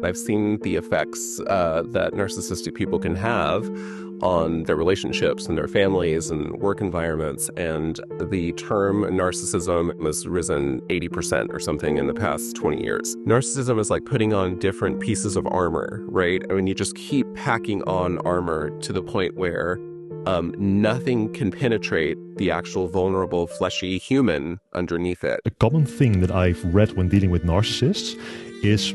I've seen the effects that narcissistic people can have on their relationships and their families and work environments. And the term narcissism has risen 80% or something in the past 20 years. Narcissism is like putting on different pieces of armor, right? I mean, you just keep packing on armor to the point where nothing can penetrate the actual vulnerable, fleshy human underneath it. A common thing that I've read when dealing with narcissists is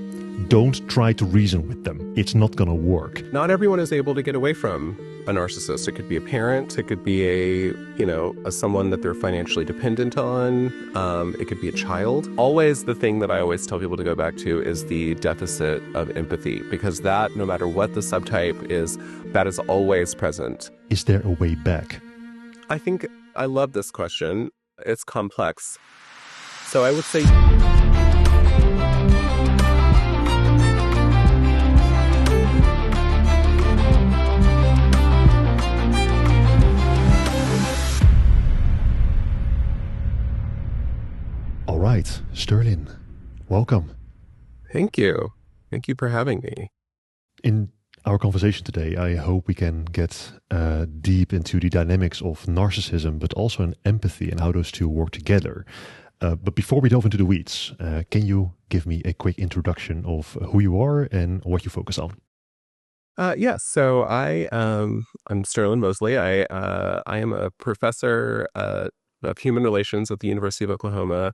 don't try to reason with them. It's not going to work. Not everyone is able to get away from a narcissist. It could be a parent. It could be someone that they're financially dependent on. It could be a child. Always the thing that I always tell people to go back to is the deficit of empathy, because that, no matter what the subtype is, that is always present. Is there a way back? I think I love this question. It's complex. So I would say... All right, Sterlin, welcome. Thank you. Thank you for having me. In our conversation today, I hope we can get deep into the dynamics of narcissism, but also in empathy and how those two work together. But before we delve into the weeds, can you give me a quick introduction of who you are and what you focus on? Yes. So I'm Sterlin Mosley. I am a professor of human relations at the University of Oklahoma.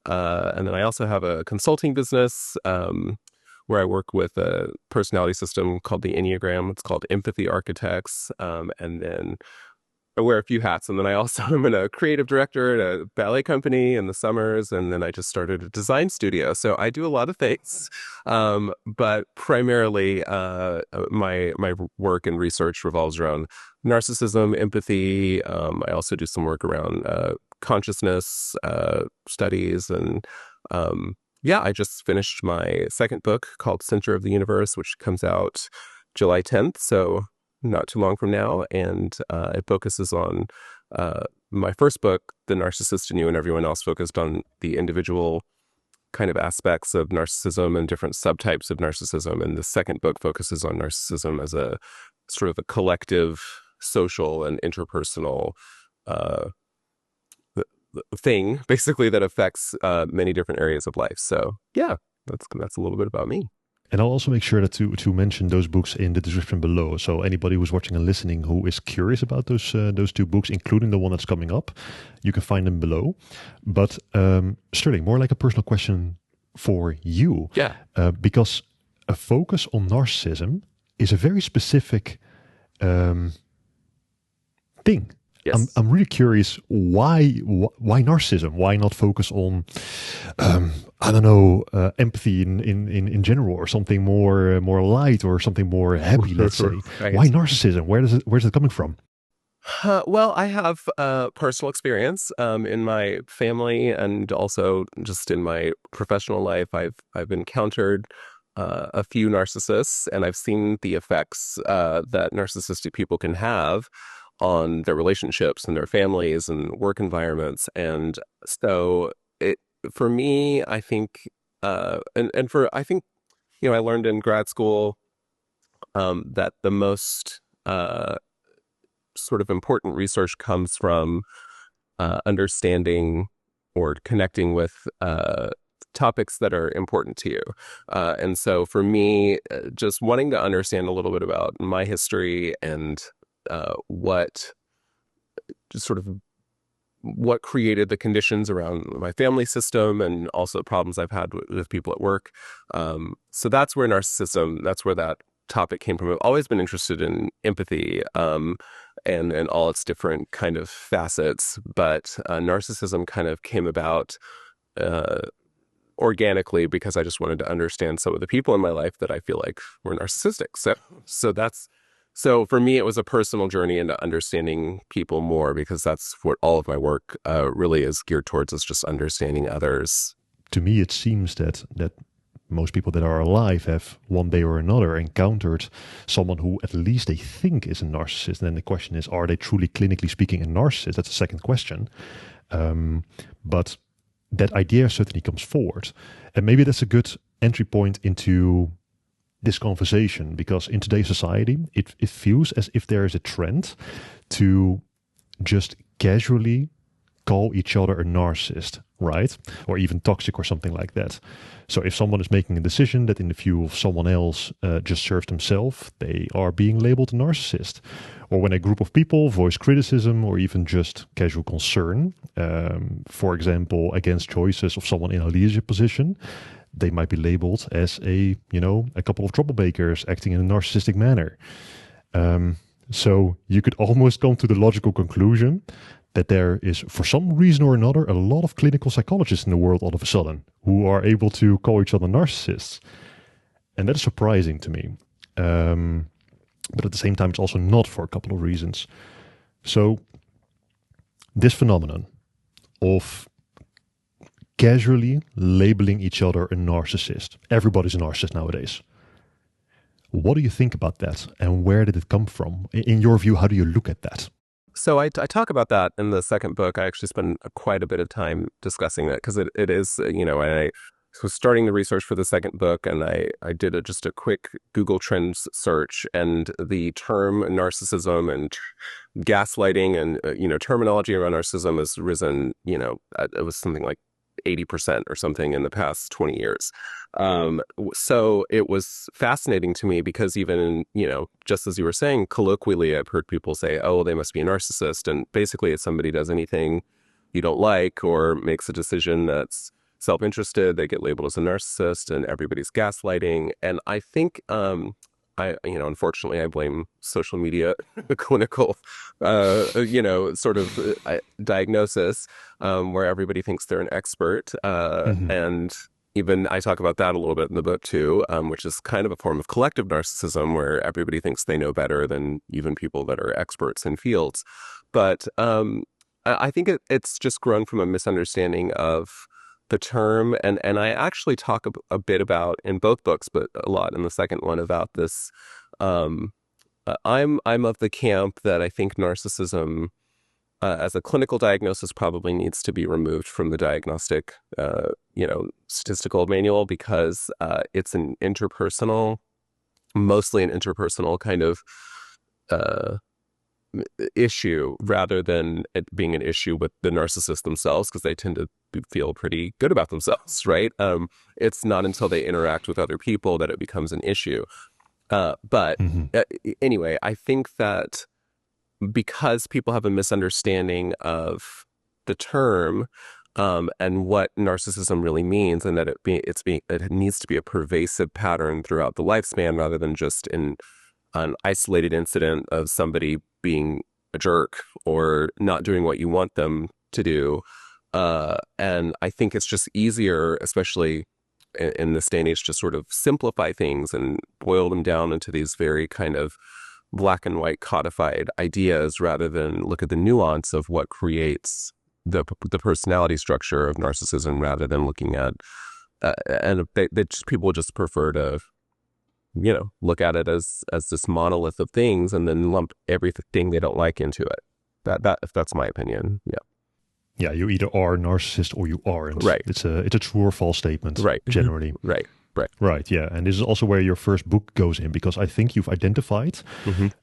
And then I also have a consulting business where I work with a personality system called the Enneagram. It's called Empathy Architects. And then I wear a few hats. And then I also am a creative director at a ballet company in the summers. And then I just started a design studio. So I do a lot of things. But primarily my work and research revolves around narcissism, empathy. I also do some work around consciousness studies. And I just finished my second book called Center of the Universe, which comes out July 10th. So not too long from now. And it focuses on my first book, The Narcissist in You and Everyone Else, focused on the individual kind of aspects of narcissism and different subtypes of narcissism. And the second book focuses on narcissism as a sort of a collective social and interpersonal thing, basically, that affects many different areas of life. So yeah, that's a little bit about me. And I'll also make sure that to mention those books in the description below. So anybody who's watching and listening who is curious about those two books, including the one that's coming up, you can find them below. But Sterling, more like a personal question for you. Yeah. Because a focus on narcissism is a very specific thing. Yes. I'm really curious why narcissism? Why not focus on empathy in general, or something more light, or something more happy? Let's say. Right. Why narcissism? Where's it coming from? Well, I have personal experience in my family, and also just in my professional life. I've encountered a few narcissists, and I've seen the effects that narcissistic people can have on their relationships and their families and work environments. And so for me, I think, I learned in grad school that the most sort of important research comes from understanding or connecting with topics that are important to you. And so for me, just wanting to understand a little bit about my history and what created the conditions around my family system, and also problems I've had with people at work. So that's where that topic came from. I've always been interested in empathy and all its different kind of facets, but narcissism kind of came about organically because I just wanted to understand some of the people in my life that I feel like were narcissistic. So for me, it was a personal journey into understanding people more, because that's what all of my work really is geared towards, is just understanding others. To me, it seems that most people that are alive have one day or another encountered someone who at least they think is a narcissist. And then the question is, are they truly clinically speaking a narcissist? That's the second question. But that idea certainly comes forward. And maybe that's a good entry point into this conversation, because in today's society, it feels as if there is a trend to just casually call each other a narcissist, right? Or even toxic or something like that. So if someone is making a decision that in the view of someone else just serves themselves, they are being labeled a narcissist. Or when a group of people voice criticism or even just casual concern, for example, against choices of someone in a leadership position, they might be labeled as a couple of troublemakers acting in a narcissistic manner. So you could almost come to the logical conclusion that there is, for some reason or another, a lot of clinical psychologists in the world all of a sudden who are able to call each other narcissists. And that is surprising to me. But at the same time, it's also not, for a couple of reasons. So this phenomenon of casually labeling each other a narcissist. Everybody's a narcissist nowadays. What do you think about that? And where did it come from? In your view, how do you look at that? So I talk about that in the second book. I actually spend quite a bit of time discussing that because it is, I was starting the research for the second book, and I did just a quick Google Trends search, and the term narcissism and gaslighting and, terminology around narcissism has risen, it was something like 80% or something in the past 20 years. So it was fascinating to me because even, just as you were saying, colloquially, I've heard people say, oh, they must be a narcissist. And basically, if somebody does anything you don't like or makes a decision that's self-interested, they get labeled as a narcissist, and everybody's gaslighting. And I think, unfortunately, I blame social media, clinical, sort of diagnosis, where everybody thinks they're an expert. And even I talk about that a little bit in the book too, which is kind of a form of collective narcissism where everybody thinks they know better than even people that are experts in fields. But I think it's just grown from a misunderstanding of the term, and I actually talk a bit about in both books, but a lot in the second one about this. I'm of the camp that I think narcissism, as a clinical diagnosis, probably needs to be removed from the diagnostic, statistical manual because it's mostly an interpersonal kind of issue rather than it being an issue with the narcissists themselves, because they tend to feel pretty good about themselves, right? It's not until they interact with other people that it becomes an issue. But anyway, I think that because people have a misunderstanding of the term and what narcissism really means, and that it needs to be a pervasive pattern throughout the lifespan rather than just an isolated incident of somebody being a jerk or not doing what you want them to do. And I think it's just easier, especially in this day and age, to sort of simplify things and boil them down into these very kind of black and white codified ideas rather than look at the nuance of what creates the personality structure of narcissism, rather than looking at and people just prefer to look at it as this monolith of things and then lump everything they don't like into it. If that's my opinion. Yeah, you either are a narcissist or you aren't. Right. It's a true or false statement. Right. Generally. Right. Right. Yeah, and this is also where your first book goes in, because I think you've identified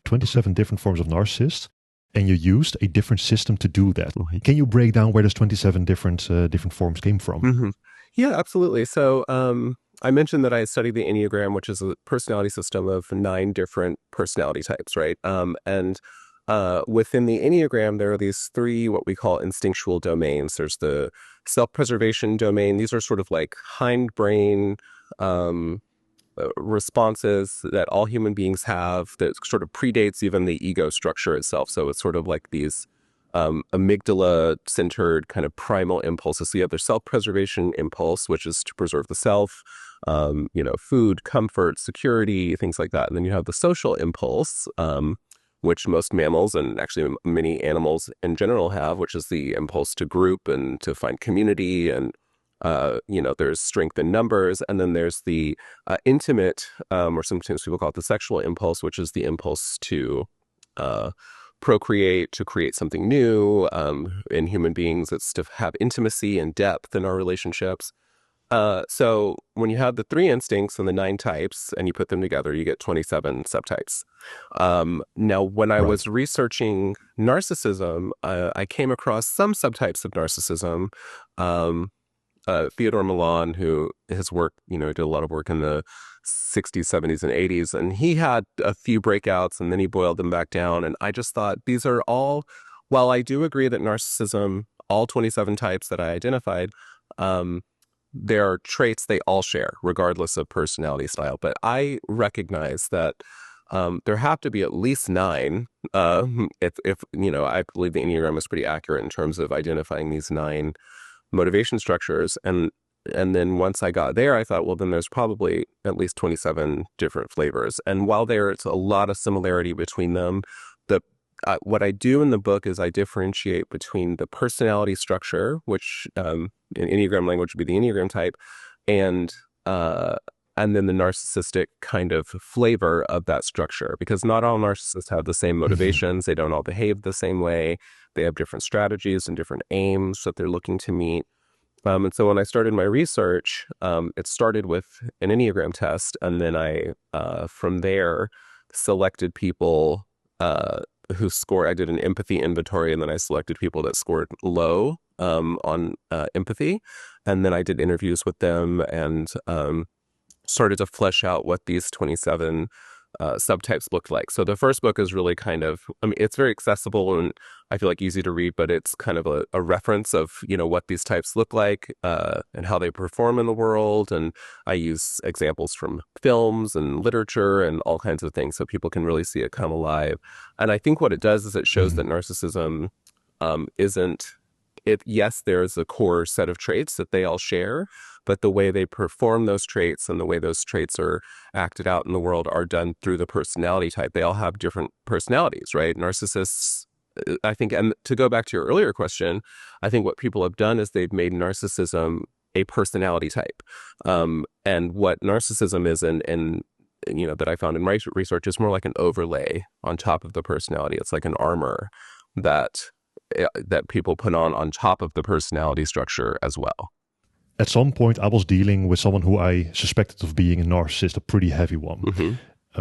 27 different forms of narcissists, and you used a different system to do that. Can you break down where those 27 different forms came from? Yeah, absolutely. So I mentioned that I studied the Enneagram, which is a personality system of 9 different personality types, right? And within the Enneagram, there are these 3 what we call instinctual domains. There's the self-preservation domain. These are sort of like hindbrain responses that all human beings have that sort of predates even the ego structure itself. So it's sort of like these amygdala-centered kind of primal impulses. So you have the self-preservation impulse, which is to preserve the self, food, comfort, security, things like that. And then you have the social impulse, which most mammals and actually many animals in general have, which is the impulse to group and to find community. And, there's strength in numbers. And then there's the intimate, or sometimes people call it the sexual impulse, which is the impulse to procreate, to create something new. In human beings, it's to have intimacy and depth in our relationships. So when you have the three instincts and the nine types and you put them together, you get 27 subtypes. Now, when I Right. was researching narcissism, I came across some subtypes of narcissism. Um, Theodore Milan, who his work, did a lot of work in the 60s, 70s, and 80s, and he had a few breakouts and then he boiled them back down. And I just thought these are all, while I do agree that narcissism, all 27 types that I identified, um, there are traits they all share, regardless of personality style. But I recognize that there have to be at least nine. If I believe the Enneagram is pretty accurate in terms of identifying these nine motivation structures. And then once I got there, I thought, well, then there's probably at least 27 different flavors. And while there's a lot of similarity between them, the what I do in the book is I differentiate between the personality structure, which in Enneagram language would be the Enneagram type, and uh, and then the narcissistic kind of flavor of that structure. Because not all narcissists have the same Hmm. motivations. They don't all behave the same way. They have different strategies and different aims that they're looking to meet. And so when I started my research, it started with an Enneagram test, and then from there, selected people who score. I did an empathy inventory, and then I selected people that scored low on empathy, and then I did interviews with them and started to flesh out what these 27 subtypes looked like. So the first book is really kind of, I mean, it's very accessible and I feel like easy to read, but it's kind of a reference of, what these types look like and how they perform in the world. And I use examples from films and literature and all kinds of things so people can really see it come alive. And I think what it does is it shows Hmm. that narcissism isn't it. Yes, there's a core set of traits that they all share, but the way they perform those traits and the way those traits are acted out in the world are done through the personality type. They all have different personalities, right? Narcissists, I think, and to go back to your earlier question, I think what people have done is they've made narcissism a personality type. And what narcissism is, and that I found in my research is more like an overlay on top of the personality. It's like an armor that that people put on top of the personality structure as well. At some point, I was dealing with someone who I suspected of being a narcissist, a pretty heavy one. Hmm.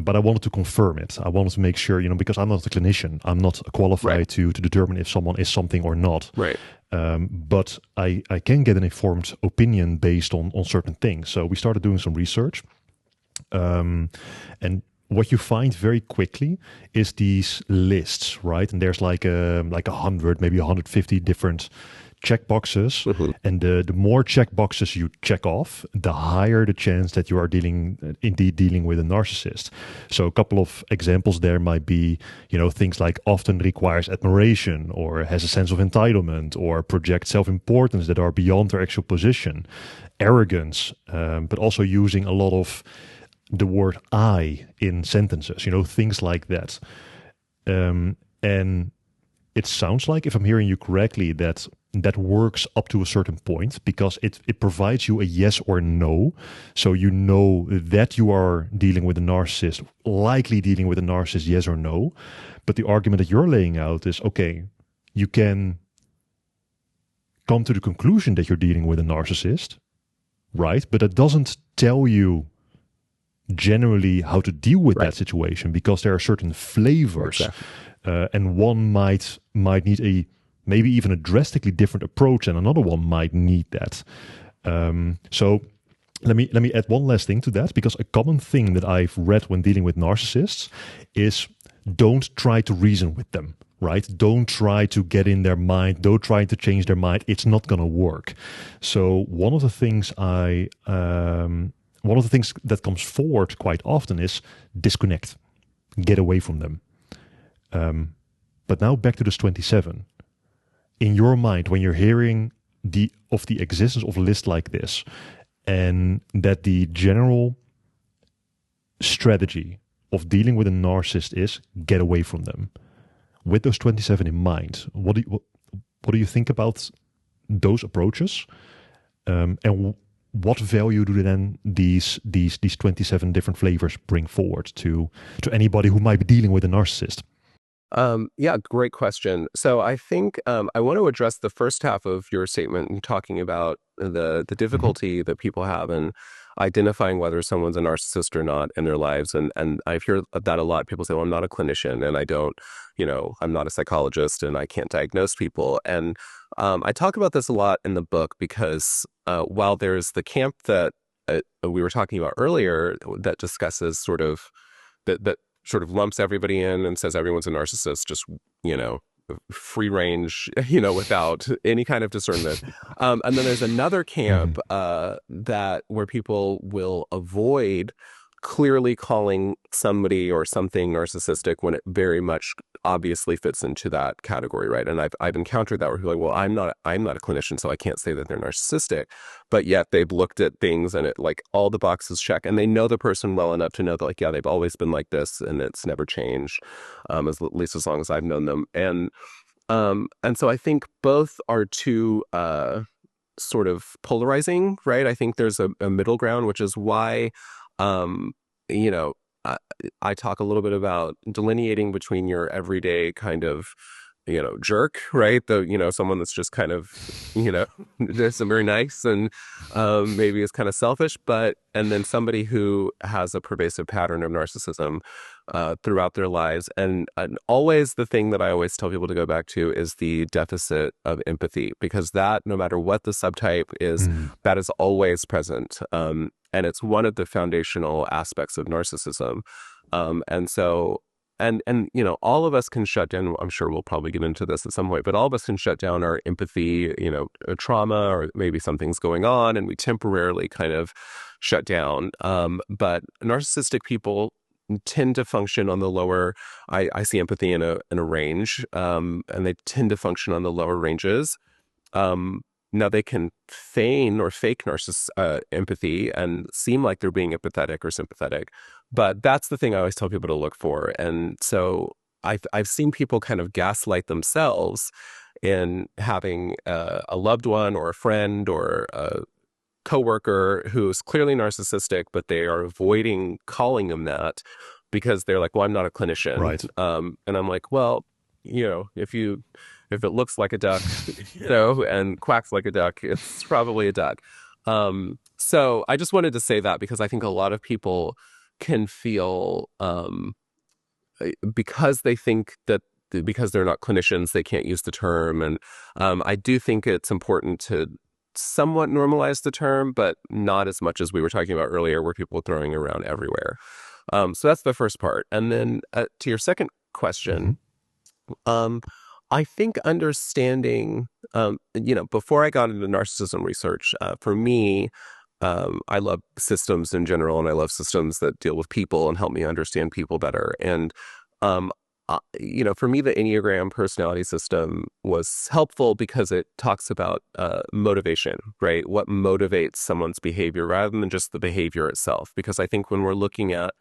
But I wanted to confirm it. I wanted to make sure, because I'm not a clinician, I'm not Right. qualified to determine if someone is something or not. Right. But I can get an informed opinion based on certain things. So we started doing some research. And what you find very quickly is these lists, right? And there's like 100, maybe 150 different checkboxes, Hmm. and the more checkboxes you check off, the higher the chance that you are indeed dealing with a narcissist. So a couple of examples there might be, things like often requires admiration, or has a sense of entitlement, or projects self-importance that are beyond their actual position, arrogance, but also using a lot of the word I in sentences, things like that. And it sounds like, if I'm hearing you correctly, that that works up to a certain point, because it provides you a yes or no. So you know that you are dealing with a narcissist, likely dealing with a narcissist, yes or no. But the argument that you're laying out is, okay, you can come to the conclusion that you're dealing with a narcissist, right? But that doesn't tell you generally how to deal with Right. that situation, because there are certain flavors, Exactly. and one might need a maybe even a drastically different approach, and another one might need that. So let me add one last thing to that, because a common thing that I've read when dealing with narcissists is, don't try to reason with them. Right? Don't try to get in their mind. Don't try to change their mind. It's not going to work. So one of the things that comes forward quite often is disconnect, get away from them. But now back to this 27. In your mind, when you're hearing the existence of a list like this, and that the general strategy of dealing with a narcissist is get away from them, with those 27 in mind, what do you think about those approaches? And what value do then these 27 different flavors bring forward to anybody who might be dealing with a narcissist? Yeah, great question. So I think I want to address the first half of your statement and talking about the Hmm. difficulty that people have in identifying whether someone's a narcissist or not in their lives. And I hear that a lot. People say, well, I'm not a clinician and I don't, I'm not a psychologist and I can't diagnose people. And I talk about this a lot in the book because while there's the camp that we were talking about earlier that discusses that sort of lumps everybody in and says everyone's a narcissist, just, you know, free range, without any kind of discernment. And then there's another Hmm. camp that where people will avoid clearly calling somebody or something narcissistic when it very much obviously fits into that category, right? And I've encountered that where people are like, well, I'm not a clinician, so I can't say that they're narcissistic, but yet they've looked at things and it like all the boxes check, and they know the person well enough to know that like, yeah, they've always been like this and it's never changed, at least as long as I've known them, and so I think both are two sort of polarizing, right? I think there's a middle ground, which is why, um, you know, I, I talk a little bit about delineating between your everyday kind of, jerk, right? Someone that's just kind of, just very nice and maybe is kind of selfish, and then somebody who has a pervasive pattern of narcissism throughout their lives. And always the thing that I always tell people to go back to is the deficit of empathy, because that, no matter what the subtype is, Mm. that is always present. And it's one of the foundational aspects of narcissism. And so, all of us can shut down. I'm sure we'll probably get into this at some point, but all of us can shut down our empathy, a trauma, or maybe something's going on and we temporarily kind of shut down. But narcissistic people tend to function on the lower. I see empathy in a range, and they tend to function on the lower ranges. Now they can feign or fake empathy and seem like they're being empathetic or sympathetic, but that's the thing I always tell people to look for. And so I've seen people kind of gaslight themselves in having a loved one or a friend or a coworker who's clearly narcissistic, but they are avoiding calling them that because they're like, well, I'm not a clinician. Right. And I'm like, well, if it looks like a duck, and quacks like a duck, it's probably a duck. So I just wanted to say that because I think a lot of people can feel, because they think that because they're not clinicians, they can't use the term. And I do think it's important to somewhat normalize the term, but not as much as we were talking about earlier, where people are throwing around everywhere. So that's the first part. And then to your second question, Hmm. um, I think understanding, before I got into narcissism research, for me, I love systems in general, and I love systems that deal with people and help me understand people better. And, for me, the Enneagram personality system was helpful because it talks about motivation, right? What motivates someone's behavior rather than just the behavior itself. Because I think when we're looking at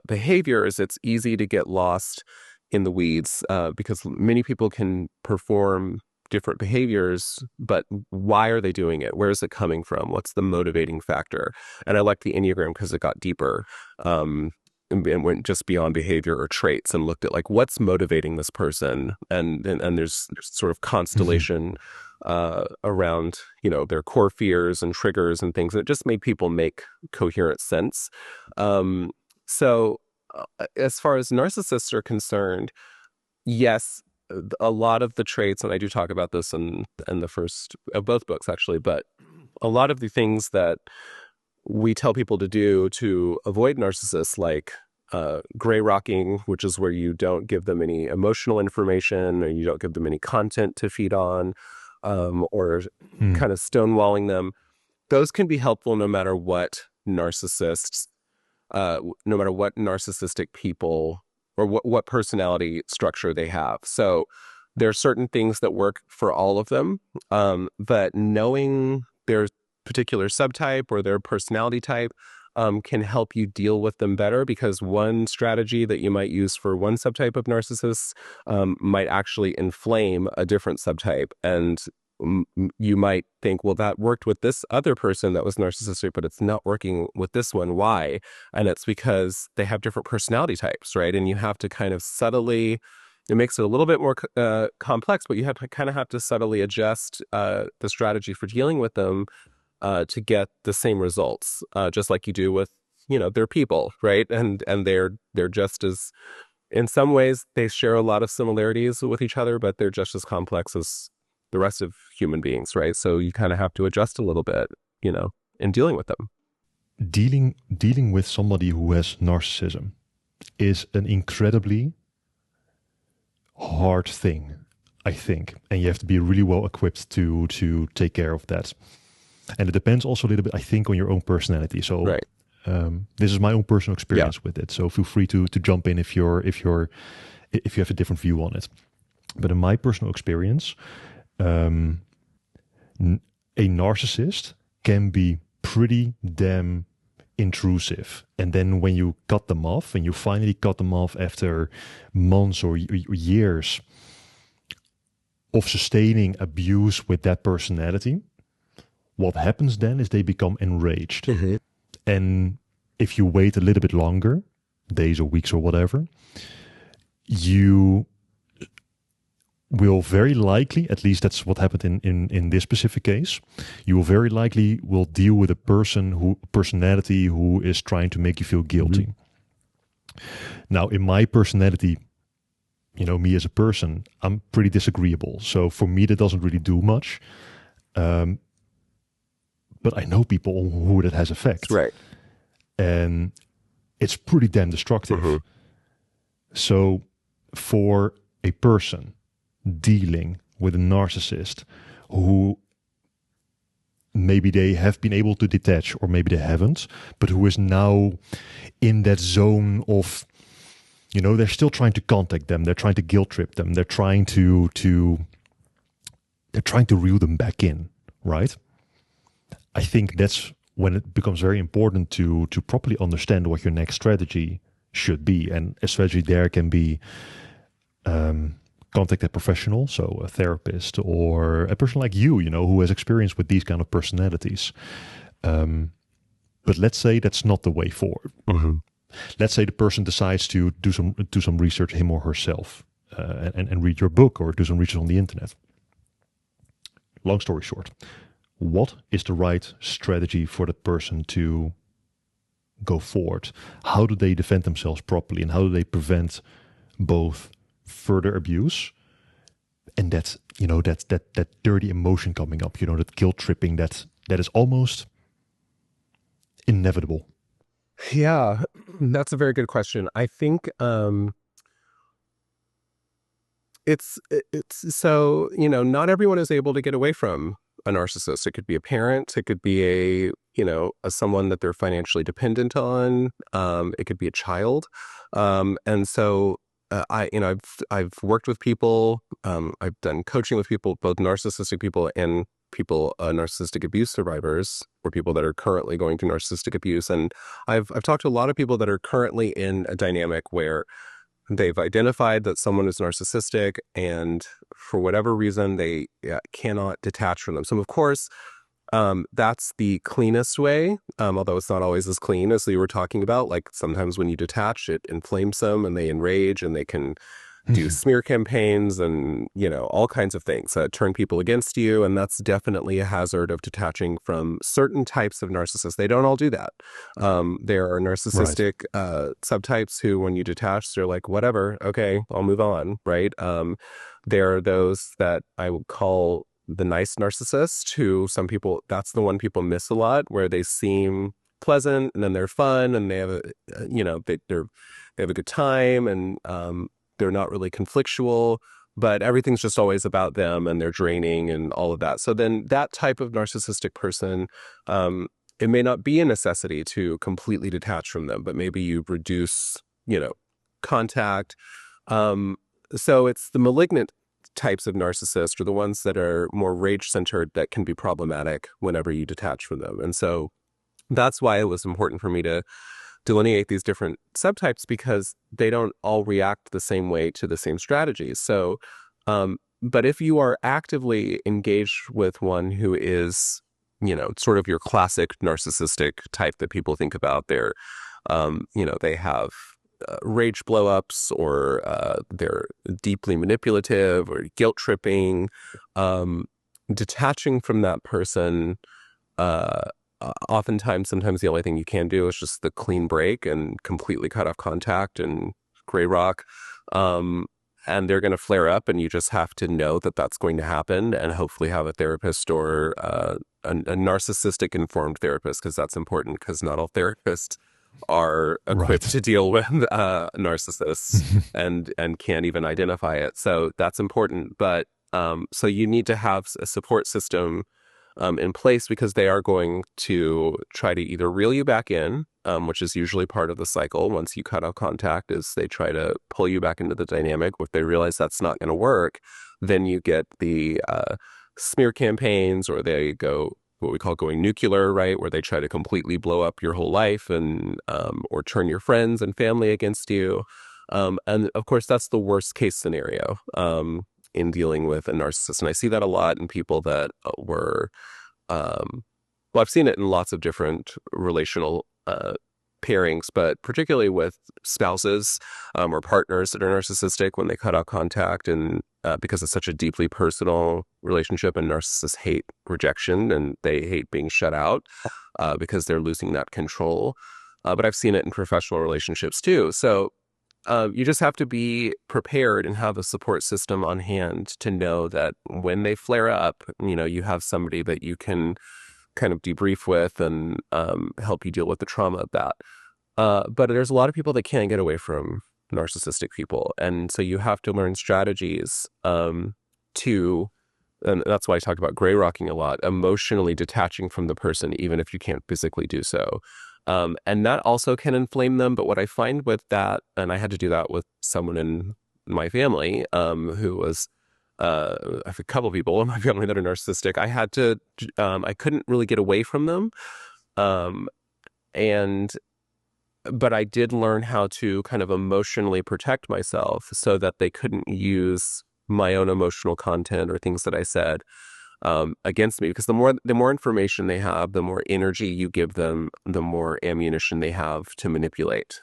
behaviors, it's easy to get lost in the weeds because many people can perform different behaviors, but why are they doing it? Where is it coming from? What's the motivating factor? And I like the Enneagram because it got deeper, and went just beyond behavior or traits and looked at like what's motivating this person. And there's sort of Hmm. constellation around, their core fears and triggers and things. It just made people make coherent sense. So as far as narcissists are concerned, yes, a lot of the traits, and I do talk about this in the first of both books actually, but a lot of the things that we tell people to do to avoid narcissists, like gray rocking, which is where you don't give them any emotional information or you don't give them any content to feed on, or Mm. kind of stonewalling them. Those can be helpful no matter what narcissistic people or what personality structure they have. So there are certain things that work for all of them, but knowing their particular subtype or their personality type can help you deal with them better, because one strategy that you might use for one subtype of narcissists might actually inflame a different subtype. And you might think, well, that worked with this other person that was narcissistic, but it's not working with this one. Why? And it's because they have different personality types, right? And you have to kind of subtly it makes it a little bit more complex, but you have to kind of have to subtly adjust the strategy for dealing with them to get the same results, just like you do with, they're people, right? And they're just as, in some ways, they share a lot of similarities with each other, but they're just as complex as the rest of human beings, right? So you kind of have to adjust a little bit, in dealing with them. Dealing with somebody who has narcissism is an incredibly hard thing, I think, and you have to be really well equipped to take care of that. And it depends also a little bit, I think, on your own personality. So Right. this is my own personal experience with it. So feel free to jump in if you have a different view on it. But in my personal experience, a narcissist can be pretty damn intrusive. And then when you cut them off, and you finally cut them off after months or years of sustaining abuse with that personality, what happens then is they become enraged. Mm-hmm. And if you wait a little bit longer, days or weeks or whatever, you will very likely, at least that's what happened in this specific case, you will very likely will deal with a personality who is trying to make you feel guilty. Mm-hmm. Now, in my personality, me as a person, I'm pretty disagreeable. So for me, that doesn't really do much. But I know people who that has effect. Right. And it's pretty damn destructive. Mm-hmm. So for a person dealing with a narcissist who maybe they have been able to detach or maybe they haven't, but who is now in that zone of, they're still trying to contact them, they're trying to guilt trip them, they're trying to reel them back in, right? I think that's when it becomes very important to properly understand what your next strategy should be. And a strategy there can be contact a professional, so a therapist or a person like you, who has experience with these kind of personalities. But let's say that's not the way forward. Mm-hmm. Let's say the person decides to do some research, him or herself, and read your book or do some research on the internet. Long story short, what is the right strategy for that person to go forward? How do they defend themselves properly, and how do they prevent both further abuse and that dirty emotion coming up, that guilt tripping that is almost inevitable? Yeah, that's a very good question. I think it's so, not everyone is able to get away from a narcissist. It could be a parent, it could be a someone that they're financially dependent on. It could be a child. And so I've worked with people, I've done coaching with people, both narcissistic people and people, narcissistic abuse survivors, or people that are currently going through narcissistic abuse. And I've talked to a lot of people that are currently in a dynamic where they've identified that someone is narcissistic, and for whatever reason, they cannot detach from them. So of course, that's the cleanest way, although it's not always as clean as we were talking about. Like sometimes when you detach, it inflames them and they enrage, and they can do smear campaigns and, all kinds of things, turn people against you. And that's definitely a hazard of detaching from certain types of narcissists. They don't all do that. There are narcissistic subtypes who, when you detach, they're like, whatever, okay, I'll move on, right? There are those that I would call the nice narcissist, who some people, that's the one people miss a lot, where they seem pleasant and then they're fun and they have they have a good time, and they're not really conflictual, but everything's just always about them and they're draining and all of that. So then that type of narcissistic person, it may not be a necessity to completely detach from them, but maybe you reduce, contact. So it's the malignant types of narcissists, or the ones that are more rage-centered, that can be problematic whenever you detach from them. And so that's why it was important for me to delineate these different subtypes, because they don't all react the same way to the same strategies. So, but if you are actively engaged with one who is, sort of your classic narcissistic type that people think about, they're, they have rage blow-ups, or they're deeply manipulative or guilt tripping, um, detaching from that person, uh, oftentimes, sometimes the only thing you can do is just the clean break and completely cut off contact and gray rock. Um, and they're going to flare up, and you just have to know that that's going to happen, and hopefully have a therapist, or a narcissistic informed therapist, because that's important, because not all therapists are equipped Right. to deal with narcissists, and can't even identify it. So that's important. But so you need to have a support system in place, because they are going to try to either reel you back in, which is usually part of the cycle. Once you cut out contact, is they try to pull you back into the dynamic. If they realize that's not going to work, then you get the smear campaigns, or they go what we call going nuclear, right? Where they try to completely blow up your whole life, and or turn your friends and family against you. And of course, that's the worst case scenario in dealing with a narcissist. And I see that a lot in people that were well, I've seen it in lots of different relational pairings, but particularly with spouses or partners that are narcissistic, when they cut out contact, and because it's such a deeply personal relationship, and narcissists hate rejection, and they hate being shut out because they're losing that control. But I've seen it in professional relationships too. So you just have to be prepared and have a support system on hand to know that when they flare up, you have somebody that you can kind of debrief with, and help you deal with the trauma of that. But there's a lot of people that can't get away from narcissistic people. And so you have to learn strategies to, and that's why I talk about gray rocking a lot, emotionally detaching from the person, even if you can't physically do so. And that also can inflame them. But what I find with that, and I had to do that with someone in my family who was, I have a couple of people in my family that are narcissistic. I couldn't really get away from them. Um, and, but I did learn how to kind of emotionally protect myself, so that they couldn't use my own emotional content or things that I said against me, because the more information they have, the more energy you give them, the more ammunition they have to manipulate.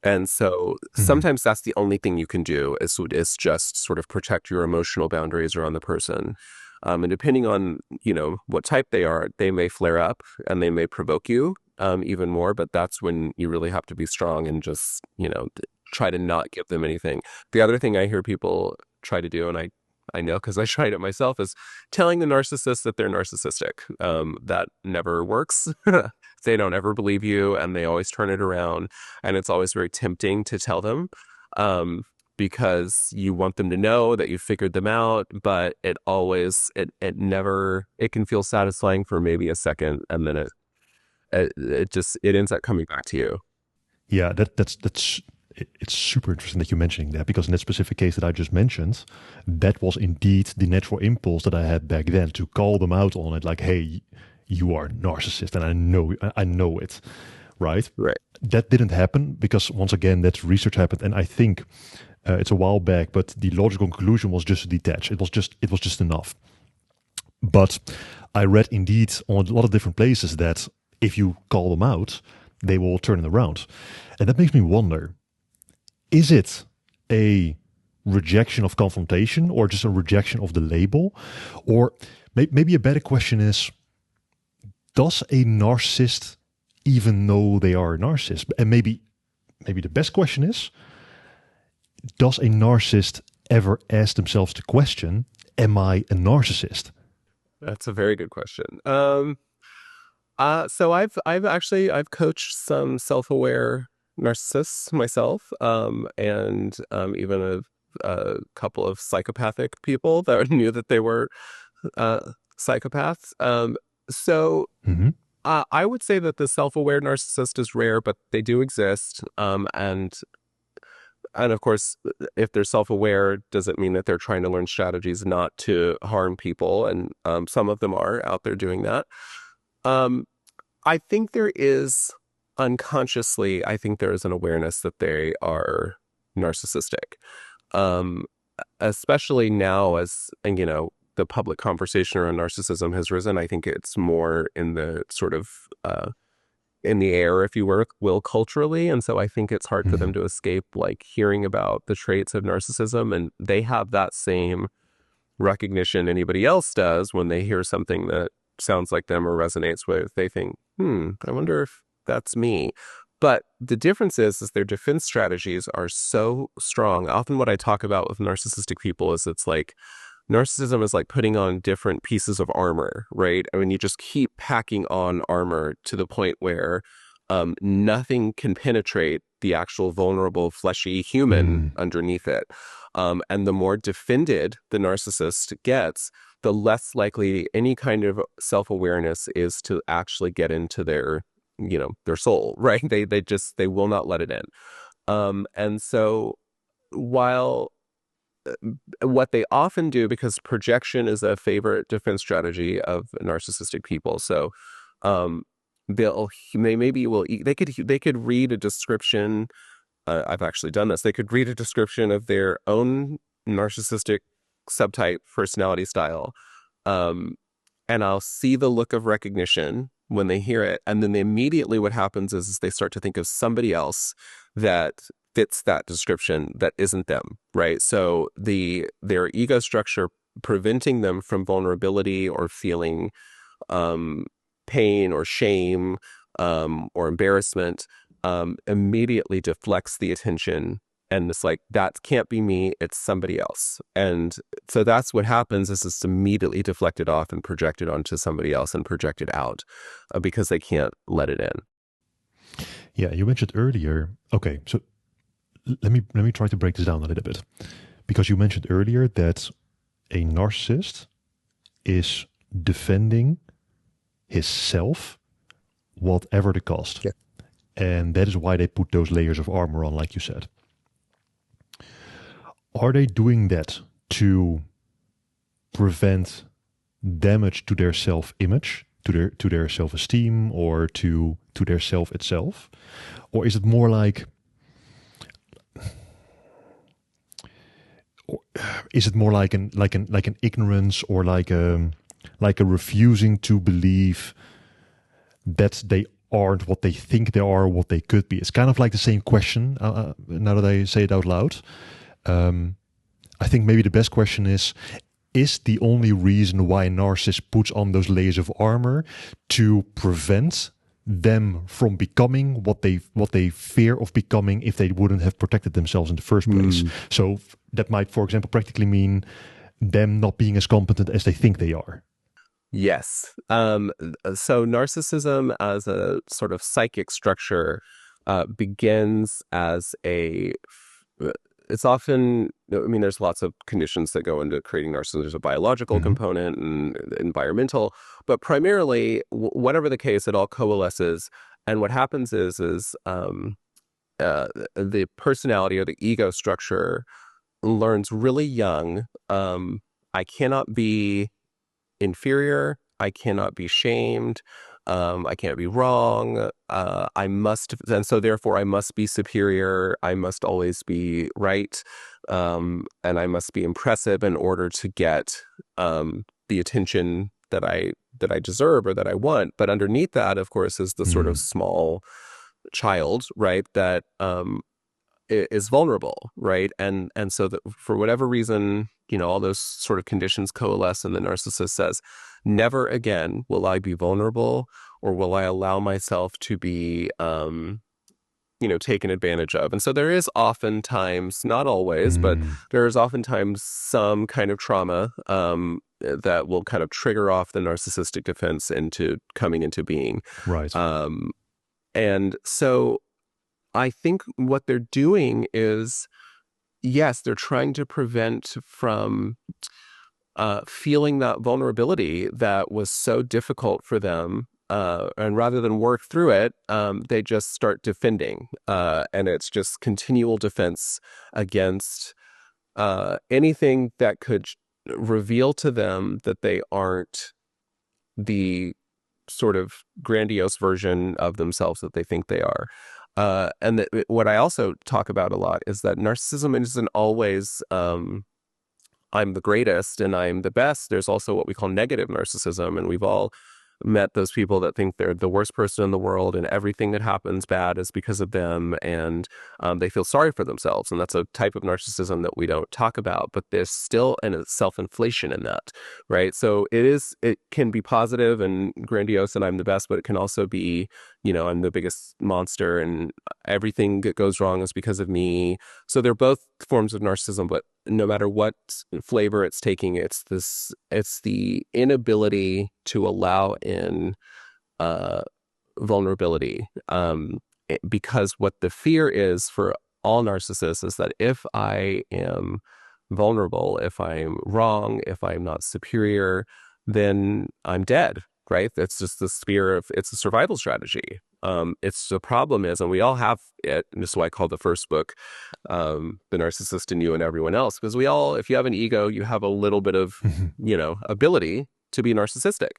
And so Mhm. sometimes that's the only thing you can do, is just sort of protect your emotional boundaries around the person. And depending on, what type they are, they may flare up, and they may provoke you even more. But that's when you really have to be strong, and just, try to not give them anything. The other thing I hear people try to do, and I know because I tried it myself, is telling the narcissist that they're narcissistic. That never works. They don't ever believe you, and they always turn it around. And it's always very tempting to tell them, um, because you want them to know that you've figured them out. But it never, it can feel satisfying for maybe a second, and then it ends up coming back to you. Yeah, it's super interesting that you're mentioning that, because in that specific case that I just mentioned, that was indeed the natural impulse that I had back then, to call them out on it, like, "Hey, you are a narcissist, and I know it." Right? Right. That didn't happen because, once again, that research happened, and I think it's a while back, but the logical conclusion was just to detach. It was just enough. But I read indeed on a lot of different places that if you call them out, they will turn it around. And that makes me wonder, is it a rejection of confrontation, or just a rejection of the label? Or maybe a better question is, does a narcissist even know they are a narcissist? And maybe the best question is, does a narcissist ever ask themselves the question, am I a narcissist? That's a very good question. So I've coached some self-aware narcissists myself, and even a couple of psychopathic people that knew that they were psychopaths. So Hmm. I would say that the self-aware narcissist is rare, but they do exist. And of course, if they're self-aware, doesn't mean that they're trying to learn strategies not to harm people. And some of them are out there doing that. Um, I think there is unconsciously, I think there is an awareness that they are narcissistic. Um, Especially now, as, and the public conversation around narcissism has risen. I think it's more in the sort of in the air, if you will, culturally. And so I think it's hard for them Mhm. to escape like hearing about the traits of narcissism. And they have that same recognition anybody else does when they hear something that sounds like them or resonates with. They think, I wonder if that's me. But the difference is their defense strategies are so strong. Often what I talk about with narcissistic people is it's like narcissism is like putting on different pieces of armor, right? I mean, you just keep packing on armor to the point where nothing can penetrate the actual vulnerable, fleshy human Mm. underneath it. And the more defended the narcissist gets, the less likely any kind of self-awareness is to actually get into their soul, right? They will not let it in. And so while what they often do, because projection is a favorite defense strategy of narcissistic people. So um, they could read a description. I've actually done this. They could read a description of their own narcissistic subtype personality style, um, and I'll see the look of recognition when they hear it. And then immediately what happens is they start to think of somebody else that fits that description that isn't them, right? So their ego structure preventing them from vulnerability or feeling um, pain or shame or embarrassment immediately deflects the attention. And it's like, that can't be me, it's somebody else. And so that's what happens is it's immediately deflected off and projected onto somebody else and projected out because they can't let it in. Yeah, you mentioned earlier. Okay, so let me try to break this down a little bit, because you mentioned earlier that a narcissist is defending his self, whatever the cost, Yeah. and that is why they put those layers of armor on, like you said. Are they doing that to prevent damage to their self-image, to their self-esteem, or to their self itself, or is it more like, or is it more like an ignorance, or like a refusing to believe that they aren't what they think they are, what they could be? It's kind of like the same question. Now that I say it out loud, um, I think maybe the best question is the only reason why a narcissist puts on those layers of armor to prevent them from becoming what they fear of becoming if they wouldn't have protected themselves in the first place. Mm. So that might, for example, practically mean them not being as competent as they think they are. Yes. So narcissism as a sort of psychic structure begins as it's often, I mean, there's lots of conditions that go into creating narcissism. There's a biological Hmm. component and environmental, but primarily, whatever the case, it all coalesces. And what happens is the personality or the ego structure learns really young. I cannot be inferior. I cannot be shamed. I can't be wrong. I must, and so therefore I must be superior. I must always be right. And I must be impressive in order to get the attention that I deserve or that I want. But underneath that, of course, is the sort of Mm. small child, right? That is vulnerable, right? And so that for whatever reason, all those sort of conditions coalesce, and the narcissist says, never again will I be vulnerable, or will I allow myself to be taken advantage of. And so there is oftentimes, not always, but Mm. there is oftentimes some kind of trauma that will kind of trigger off the narcissistic defense into coming into being. Right. Um, and so I think what they're doing is, yes, they're trying to prevent from feeling that vulnerability that was so difficult for them. And rather than work through it, they just start defending. And it's just continual defense against anything that could reveal to them that they aren't the sort of grandiose version of themselves that they think they are. And what I also talk about a lot is that narcissism isn't always I'm the greatest and I'm the best. There's also what we call negative narcissism, and we've all met those people that think they're the worst person in the world and everything that happens bad is because of them, and they feel sorry for themselves. And that's a type of narcissism that we don't talk about, but there's still a self-inflation in that, right? So it can be positive and grandiose and I'm the best, but it can also be, I'm the biggest monster and everything that goes wrong is because of me. So they're both forms of narcissism, but no matter what flavor it's taking, it's the inability to allow in uh, vulnerability. Because what the fear is for all narcissists is that if I am vulnerable, if I'm wrong, if I'm not superior, then I'm dead, right? That's just this fear of, it's a survival strategy. It's the problem is, and we all have it, and this is why I call the first book, The Narcissist in You and Everyone Else, because we all, if you have an ego, you have a little bit of, ability to be narcissistic.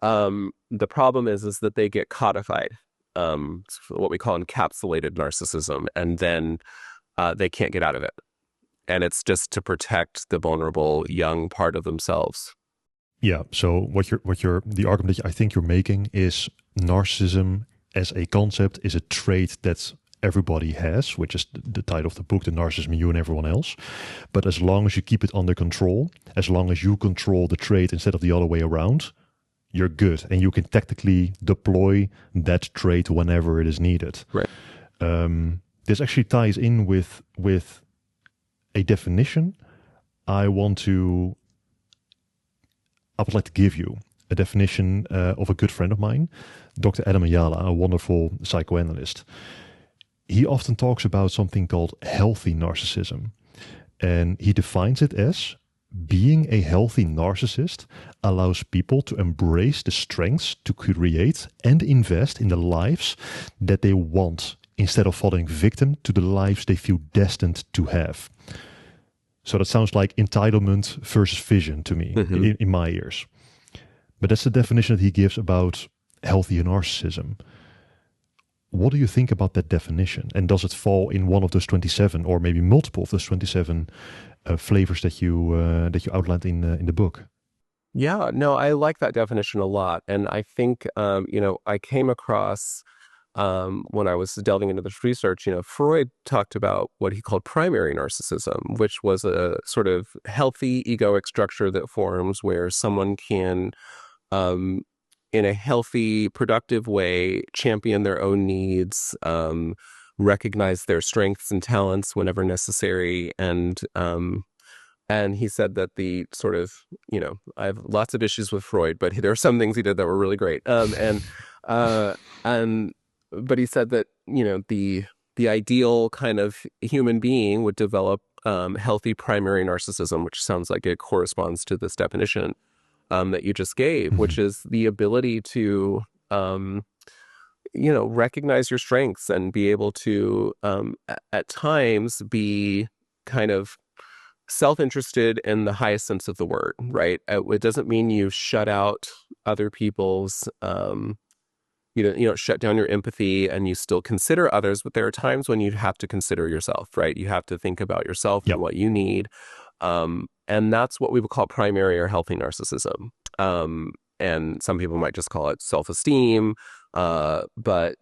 The problem is that they get codified, what we call encapsulated narcissism, and then they can't get out of it. And it's just to protect the vulnerable young part of themselves. Yeah. So the argument that I think you're making is narcissism as a concept is a trait that everybody has, which is the title of the book, The Narcissism in You and Everyone Else. But as long as you keep it under control, as long as you control the trait instead of the other way around, you're good. And you can tactically deploy that trait whenever it is needed. Right. This actually ties in with a definition I would like to give you. A definition of a good friend of mine, Dr. Adam Ayala, a wonderful psychoanalyst. He often talks about something called healthy narcissism. And he defines it as being a healthy narcissist allows people to embrace the strengths to create and invest in the lives that they want instead of falling victim to the lives they feel destined to have. So that sounds like entitlement versus vision to me in my ears. But that's the definition that he gives about healthy narcissism. What do you think about that definition? And does it fall in one of those 27, or maybe multiple of those 27 flavors that you outlined in the book? Yeah, no, I like that definition a lot. And I think, I came across, when I was delving into this research, Freud talked about what he called primary narcissism, which was a sort of healthy egoic structure that forms where someone can, in a healthy, productive way, champion their own needs, recognize their strengths and talents whenever necessary, and he said that the sort of, I have lots of issues with Freud, but there are some things he did that were really great. But he said that, the ideal kind of human being would develop healthy primary narcissism, which sounds like it corresponds to this definition that you just gave, which is the ability to, recognize your strengths and be able to, at times, be kind of self-interested in the highest sense of the word, right? It doesn't mean you shut out other people's, you don't shut down your empathy and you still consider others, but there are times when you have to consider yourself, right? You have to think about yourself and what you need. And that's what we would call primary or healthy narcissism. And some people might just call it self-esteem. But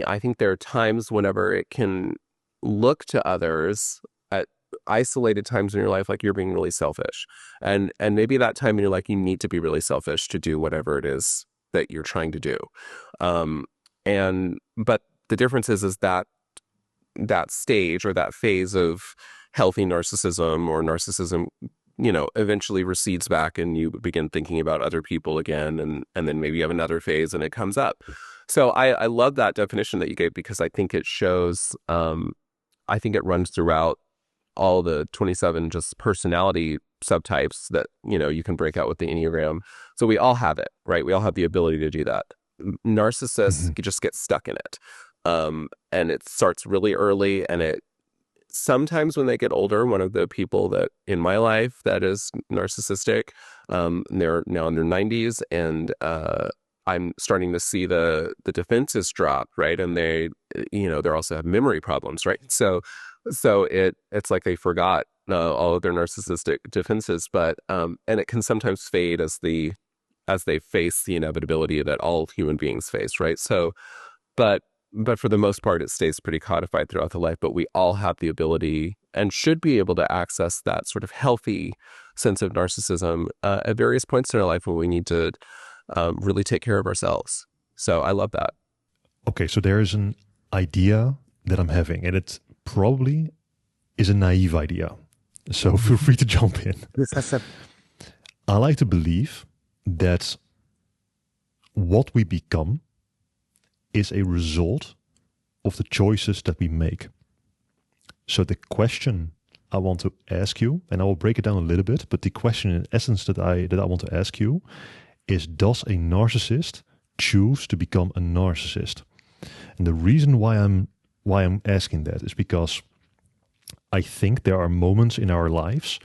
I think there are times whenever it can look to others at isolated times in your life like you're being really selfish. And maybe that time in your life you need to be really selfish to do whatever it is that you're trying to do. But the difference is that stage or that phase of healthy narcissism or narcissism, eventually recedes back and you begin thinking about other people again. And then maybe you have another phase and it comes up. So I love that definition that you gave because I think it shows, I think it runs throughout all the 27 just personality subtypes that, you can break out with the Enneagram. So we all have it, right? We all have the ability to do that. Narcissists just get stuck in it. And it starts really early, and it sometimes when they get older, one of the people that in my life that is narcissistic, they're now in their 90s, and I'm starting to see the defenses drop, right? And they also have memory problems, right? So it's like they forgot all of their narcissistic defenses, but and it can sometimes fade as the as they face the inevitability that all human beings face, right? So, but but for the most part, it stays pretty codified throughout the life. But we all have the ability and should be able to access that sort of healthy sense of narcissism at various points in our life when we need to really take care of ourselves. So I love that. Okay, so there is an idea that I'm having, and it probably is a naive idea. So feel free to jump in. I like to believe that what we become is a result of the choices that we make. So the question I want to ask you, and I will break it down a little bit, but the question in essence that I want to ask you is, does a narcissist choose to become a narcissist? And the reason why I'm asking that is because I think there are moments in our lives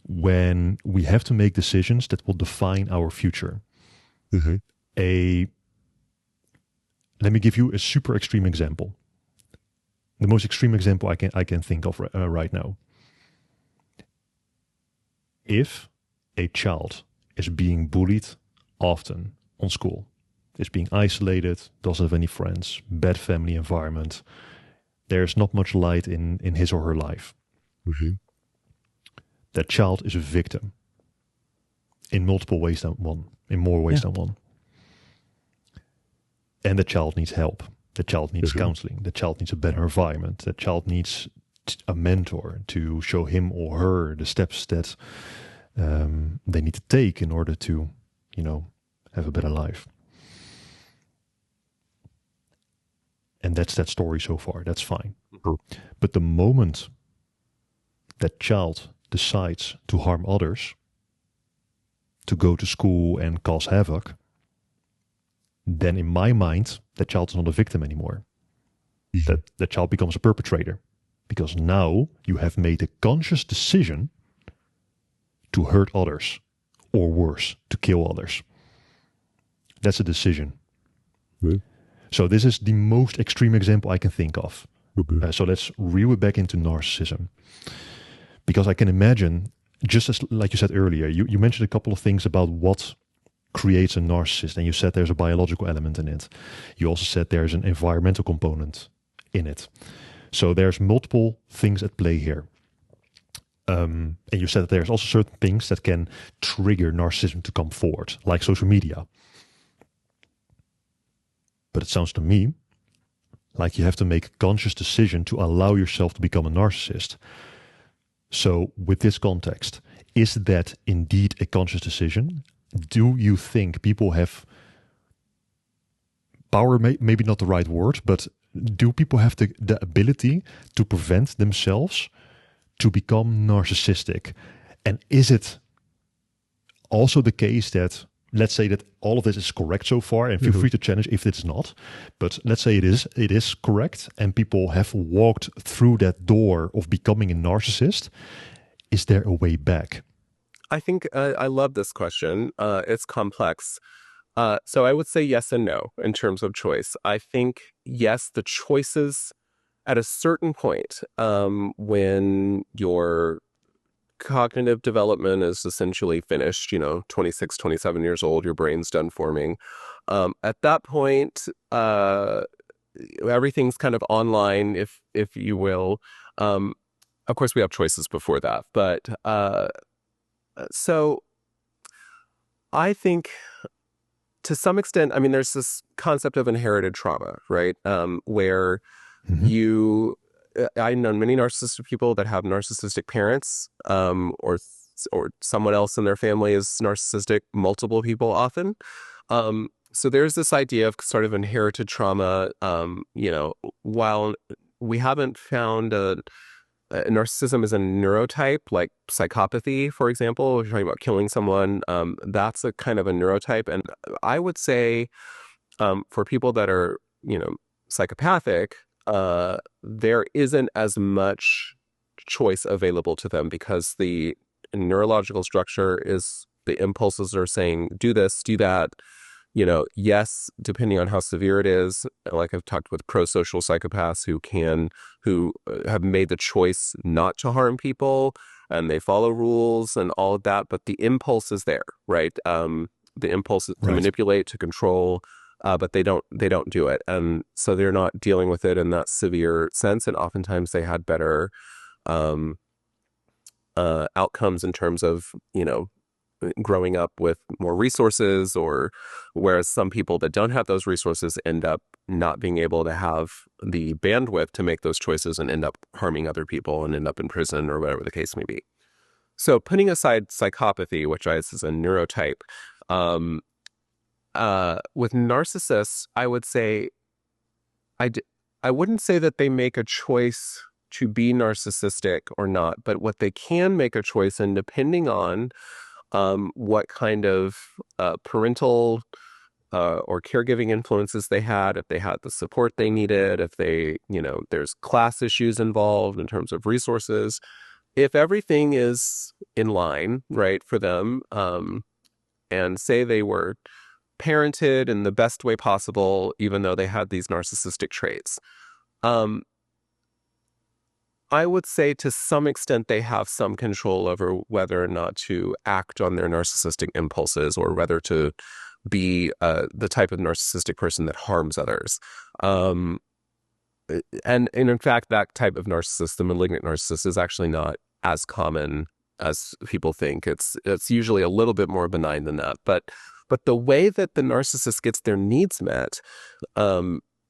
when we have to make decisions that will define our future. Mm-hmm. Let me give you a super extreme example. The most extreme example I can think of right now. If a child is being bullied often on school, is being isolated, doesn't have any friends, bad family environment, there's not much light in his or her life. Mm-hmm. That child is a victim in multiple ways than one, in more ways than one. And the child needs help. The child needs counseling. The child needs a better environment. The child needs a mentor to show him or her the steps that they need to take in order to, have a better life. And that's that story so far. That's fine. Mm-hmm. But the moment that child decides to harm others, to go to school and cause havoc, then in my mind, that child is not a victim anymore. Mm-hmm. That child becomes a perpetrator. Because now you have made a conscious decision to hurt others, or worse, to kill others. That's a decision. Mm-hmm. So this is the most extreme example I can think of. Mm-hmm. So let's reel it back into narcissism. Because I can imagine, just as like you said earlier, you mentioned a couple of things about what creates a narcissist, and you said there's a biological element in it. You also said there's an environmental component in it. So there's multiple things at play here. And you said that there's also certain things that can trigger narcissism to come forward, like social media. But it sounds to me like you have to make a conscious decision to allow yourself to become a narcissist. So with this context, is that indeed a conscious decision? Do you think people have power, maybe not the right word, but do people have the ability to prevent themselves to become narcissistic? And is it also the case that, let's say that all of this is correct so far, and feel free to challenge if it's not, but let's say it is correct, and people have walked through that door of becoming a narcissist, is there a way back? I think I love this question. It's complex. So I would say yes and no in terms of choice. I think, yes, the choices at a certain point, when your cognitive development is essentially finished, 26, 27 years old, your brain's done forming. At that point, everything's kind of online, if you will. Of course, we have choices before that, but so I think to some extent, I mean, there's this concept of inherited trauma, right? Where I know many narcissistic people that have narcissistic parents, or someone else in their family is narcissistic, multiple people often. So there's this idea of sort of inherited trauma. While we haven't found narcissism is a neurotype, like psychopathy, for example. We're talking about killing someone. That's a kind of a neurotype. And I would say for people that are, psychopathic, there isn't as much choice available to them because the neurological structure is, the impulses are saying, do this, do that. Yes, depending on how severe it is, like I've talked with pro-social psychopaths who have made the choice not to harm people and they follow rules and all of that, but the impulse is there, right? the impulse to Right. manipulate, to control, but they don't do it, and so they're not dealing with it in that severe sense. And oftentimes they had better um, outcomes in terms of growing up with more resources, or whereas some people that don't have those resources end up not being able to have the bandwidth to make those choices and end up harming other people and end up in prison or whatever the case may be. So putting aside psychopathy, which is a neurotype, um, with narcissists, I would say I d- I wouldn't say that they make a choice to be narcissistic or not, but what they can make a choice in, depending on what kind of parental or caregiving influences they had, if they had the support they needed, if there's class issues involved in terms of resources. If everything is in line, right, for them, and say they were parented in the best way possible, even though they had these narcissistic traits, um, I would say to some extent they have some control over whether or not to act on their narcissistic impulses, or whether to be the type of narcissistic person that harms others. Um, and in fact, that type of narcissist, the malignant narcissist, is actually not as common as people think. It's usually a little bit more benign than that. But the way that the narcissist gets their needs met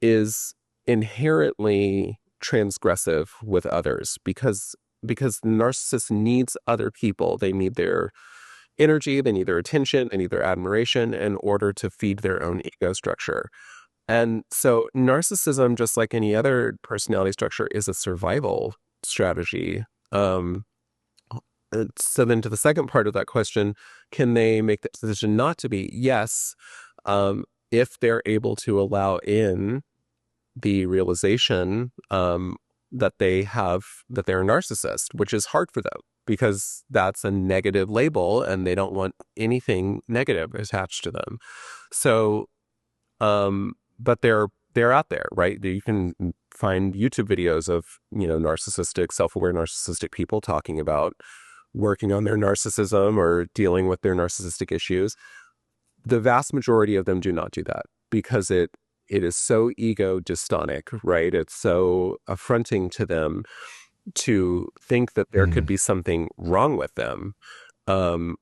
is inherently transgressive with others, because the narcissist needs other people. They need their energy, they need their attention, they need their admiration in order to feed their own ego structure. And so narcissism, just like any other personality structure, is a survival strategy. Um, so then to the second part of that question, can they make the decision not to be? Yes, if they're able to allow in the realization that they're a narcissist, which is hard for them because that's a negative label and they don't want anything negative attached to them. So, but they're out there, right? You can find YouTube videos of, narcissistic, self-aware narcissistic people talking about working on their narcissism or dealing with their narcissistic issues. The vast majority of them do not do that because it is so ego dystonic, right? It's so affronting to them to think that there could Mm. be something wrong with them. Um,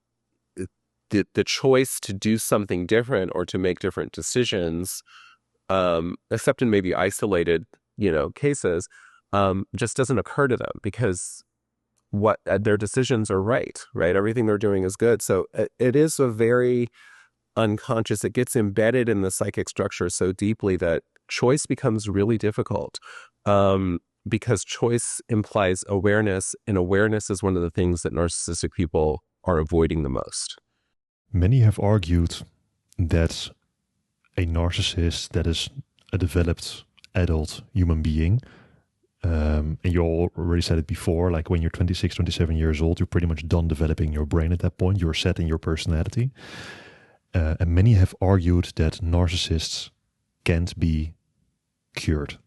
the choice to do something different or to make different decisions, except in maybe isolated, cases, just doesn't occur to them because what their decisions are right? Everything they're doing is good. So it is a very unconscious, it gets embedded in the psychic structure so deeply that choice becomes really difficult, because choice implies awareness, and awareness is one of the things that narcissistic people are avoiding the most. Many have argued that a narcissist that is a developed adult human being, and you already said it before, like when you're 26, 27 years old, you're pretty much done developing your brain at that point. You're set in your personality. And many have argued that narcissists can't be cured,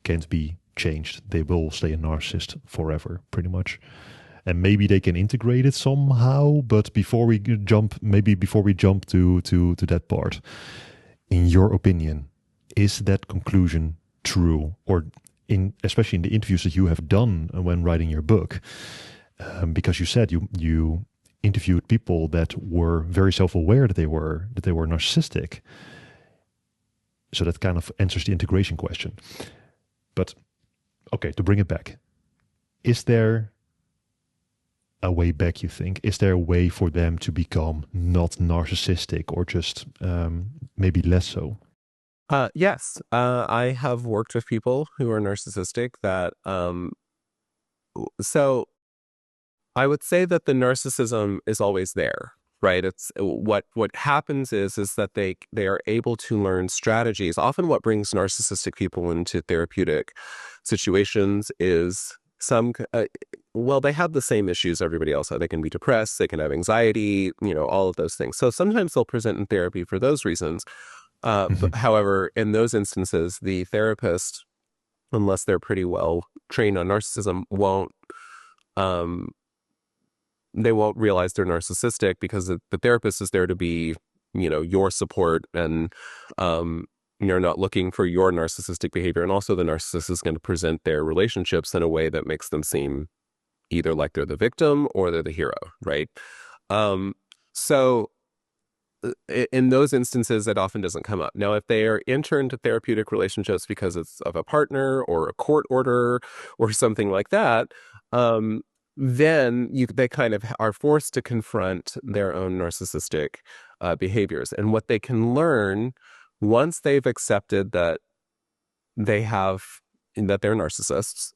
can't be changed. They will stay a narcissist forever, pretty much. And maybe they can integrate it somehow. But before we jump to that part, in your opinion, is that conclusion true? Or especially in the interviews that you have done when writing your book, because you said you interviewed people that were very self-aware that they were narcissistic. So that kind of answers the integration question. But okay, to bring it back, is there a way back, you think? Is there a way for them to become not narcissistic, or just maybe less so? Yes, I have worked with people who are narcissistic that, so I would say that the narcissism is always there, right? It's what happens is that they are able to learn strategies. Often what brings narcissistic people into therapeutic situations is well, they have the same issues everybody else has. They can be depressed, they can have anxiety, all of those things. So sometimes they'll present in therapy for those reasons. But Hmm. however, in those instances, the therapist, unless they're pretty well trained on narcissism, um, they won't realize they're narcissistic because the therapist is there to be your support, and you're not looking for your narcissistic behavior. And also the narcissist is going to present their relationships in a way that makes them seem either like they're the victim or they're the hero, right? Um, so in those instances, it often doesn't come up. Now, if they are enter into therapeutic relationships because it's of a partner or a court order or something like that, then they kind of are forced to confront their own narcissistic behaviors. And what they can learn once they've accepted that they have that they're narcissists,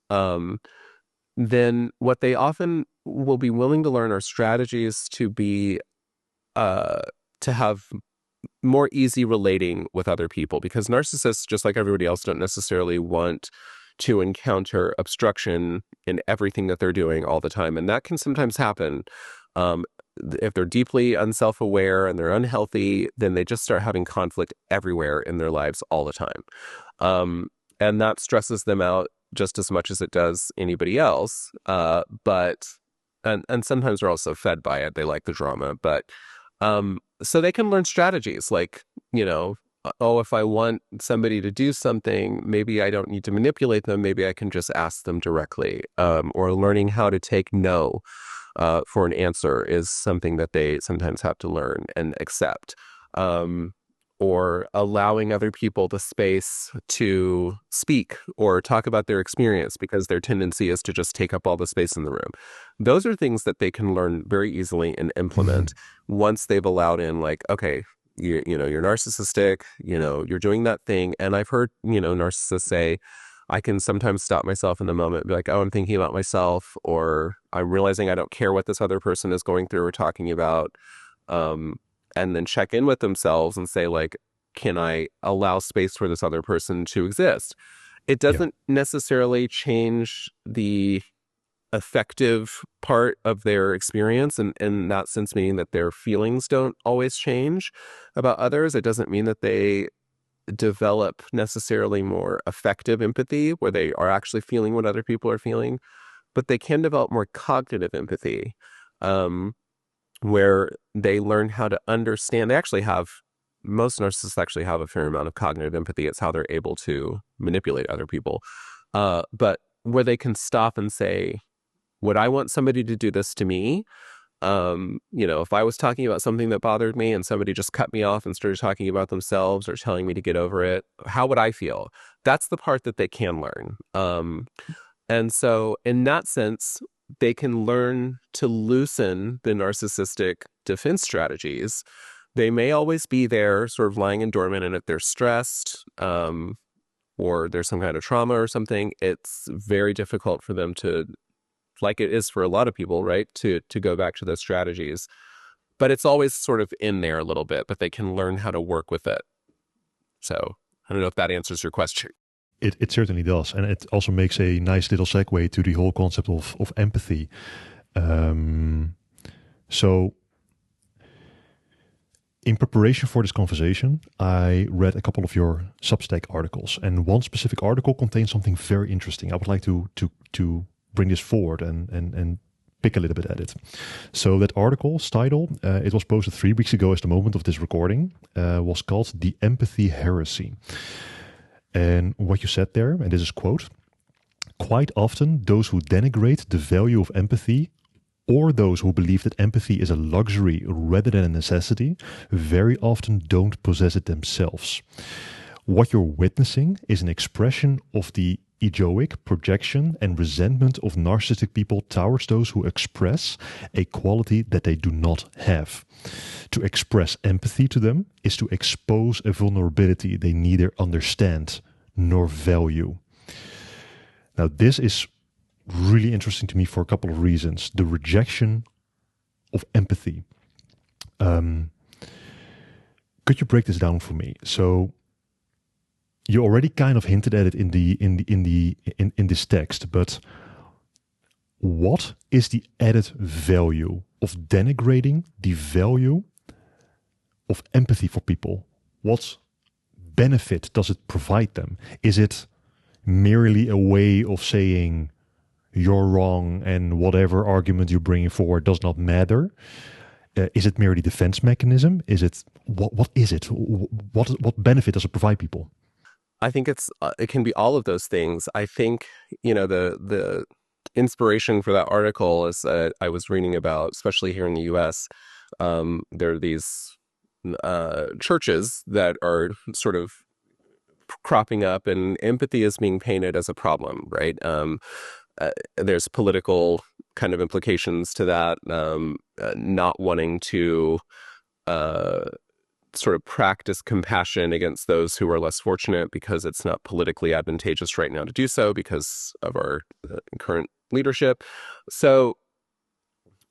then what they often will be willing to learn are strategies to be to have more easy relating with other people, because narcissists, just like everybody else, don't necessarily want to encounter obstruction in everything that they're doing all the time. And that can sometimes happen. If they're deeply unself-aware and they're unhealthy, then they just start having conflict everywhere in their lives all the time. And that stresses them out just as much as it does anybody else. But sometimes they're also fed by it. They like the drama. But so they can learn strategies like, oh, if I want somebody to do something, maybe I don't need to manipulate them. Maybe I can just ask them directly. Or learning how to take no for an answer is something that they sometimes have to learn and accept. Or allowing other people the space to speak or talk about their experience, because their tendency is to just take up all the space in the room. Those are things that they can learn very easily and implement once they've allowed in, like, okay, you're narcissistic, you're doing that thing. And I've heard, narcissists say, I can sometimes stop myself in the moment and be like, oh, I'm thinking about myself, or I'm realizing I don't care what this other person is going through or talking about. And then check in with themselves and say, like, can I allow space for this other person to exist? It doesn't necessarily change the affective part of their experience, and in that sense, meaning that their feelings don't always change about others. It doesn't mean that they develop necessarily more affective empathy, where they are actually feeling what other people are feeling, but they can develop more cognitive empathy. Where they learn how to understand. Most narcissists actually have a fair amount of cognitive empathy. It's how they're able to manipulate other people. But where they can stop and say, would I want somebody to do this to me? If I was talking about something that bothered me and somebody just cut me off and started talking about themselves or telling me to get over it, how would I feel? That's the part that they can learn. And so in that sense, they can learn to loosen the narcissistic defense strategies. They may always be there, sort of lying in dormant, and if they're stressed, or there's some kind of trauma or something, it's very difficult for them to, like it is for a lot of people, right, to go back to those strategies. But it's always sort of in there a little bit, but they can learn how to work with it. So I don't know if that answers your question. It certainly does. And it also makes a nice little segue to the whole concept of empathy. So in preparation for this conversation, I read a couple of your Substack articles, and one specific article contains something very interesting. I would like to bring this forward and pick a little bit at it. So that article's title, it was posted 3 weeks ago as the moment of this recording, was called The Empathy Heresy. And what you said there, and this is quote, quite often those who denigrate the value of empathy, or those who believe that empathy is a luxury rather than a necessity, very often don't possess it themselves. What you're witnessing is an expression of the egoic projection and resentment of narcissistic people towards those who express a quality that they do not have. To express empathy to them is to expose a vulnerability they neither understand nor value. Now, this is really interesting to me for a couple of reasons. The rejection of empathy. Could you break this down for me? So you already kind of hinted at it in this text, but what is the added value of denigrating the value of empathy for people? What benefit does it provide them? Is it merely a way of saying you're wrong and whatever argument you're bringing forward does not matter? Is it merely defense mechanism? Is it what is it? What benefit does it provide people? I think it can be all of those things. I think, the inspiration for that article is that I was reading about, especially here in the US, there are these churches that are sort of cropping up, and empathy is being painted as a problem, right? There's political kind of implications to that, not wanting to uh, sort of practice compassion against those who are less fortunate because it's not politically advantageous right now to do so because of our current leadership. So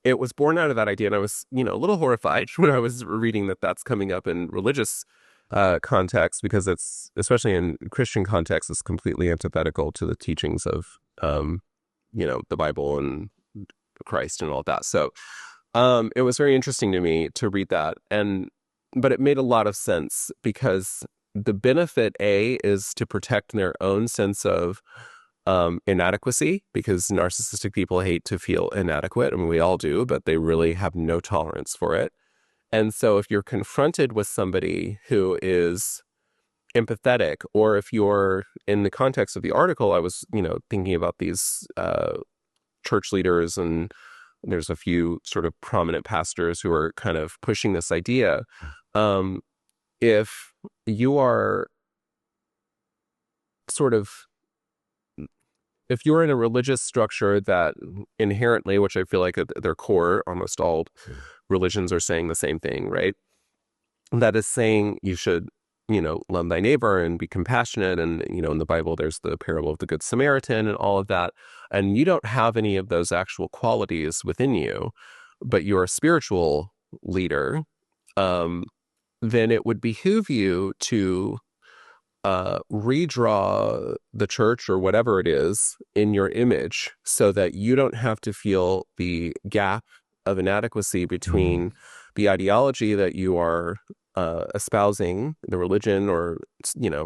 it was born out of that idea, and I was, a little horrified when I was reading that that's coming up in religious context, because it's, especially in Christian context, is completely antithetical to the teachings of the Bible and Christ and all of that. So it was very interesting to me to read that, but it made a lot of sense, because the benefit is to protect their own sense of inadequacy, because narcissistic people hate to feel inadequate. I mean, we all do, but they really have no tolerance for it. And so if you're confronted with somebody who is empathetic, or if you're, in the context of the article, I was, thinking about these church leaders, and there's a few sort of prominent pastors who are kind of pushing this idea. If you are sort of, if you're in a religious structure that inherently, which I feel like at their core, almost all religions are saying the same thing, right? That is saying you should, love thy neighbor and be compassionate. And, in the Bible, there's the parable of the Good Samaritan and all of that. And you don't have any of those actual qualities within you, but you're a spiritual leader, then it would behoove you to redraw the church or whatever it is in your image, so that you don't have to feel the gap of inadequacy between the ideology that you are espousing, the religion or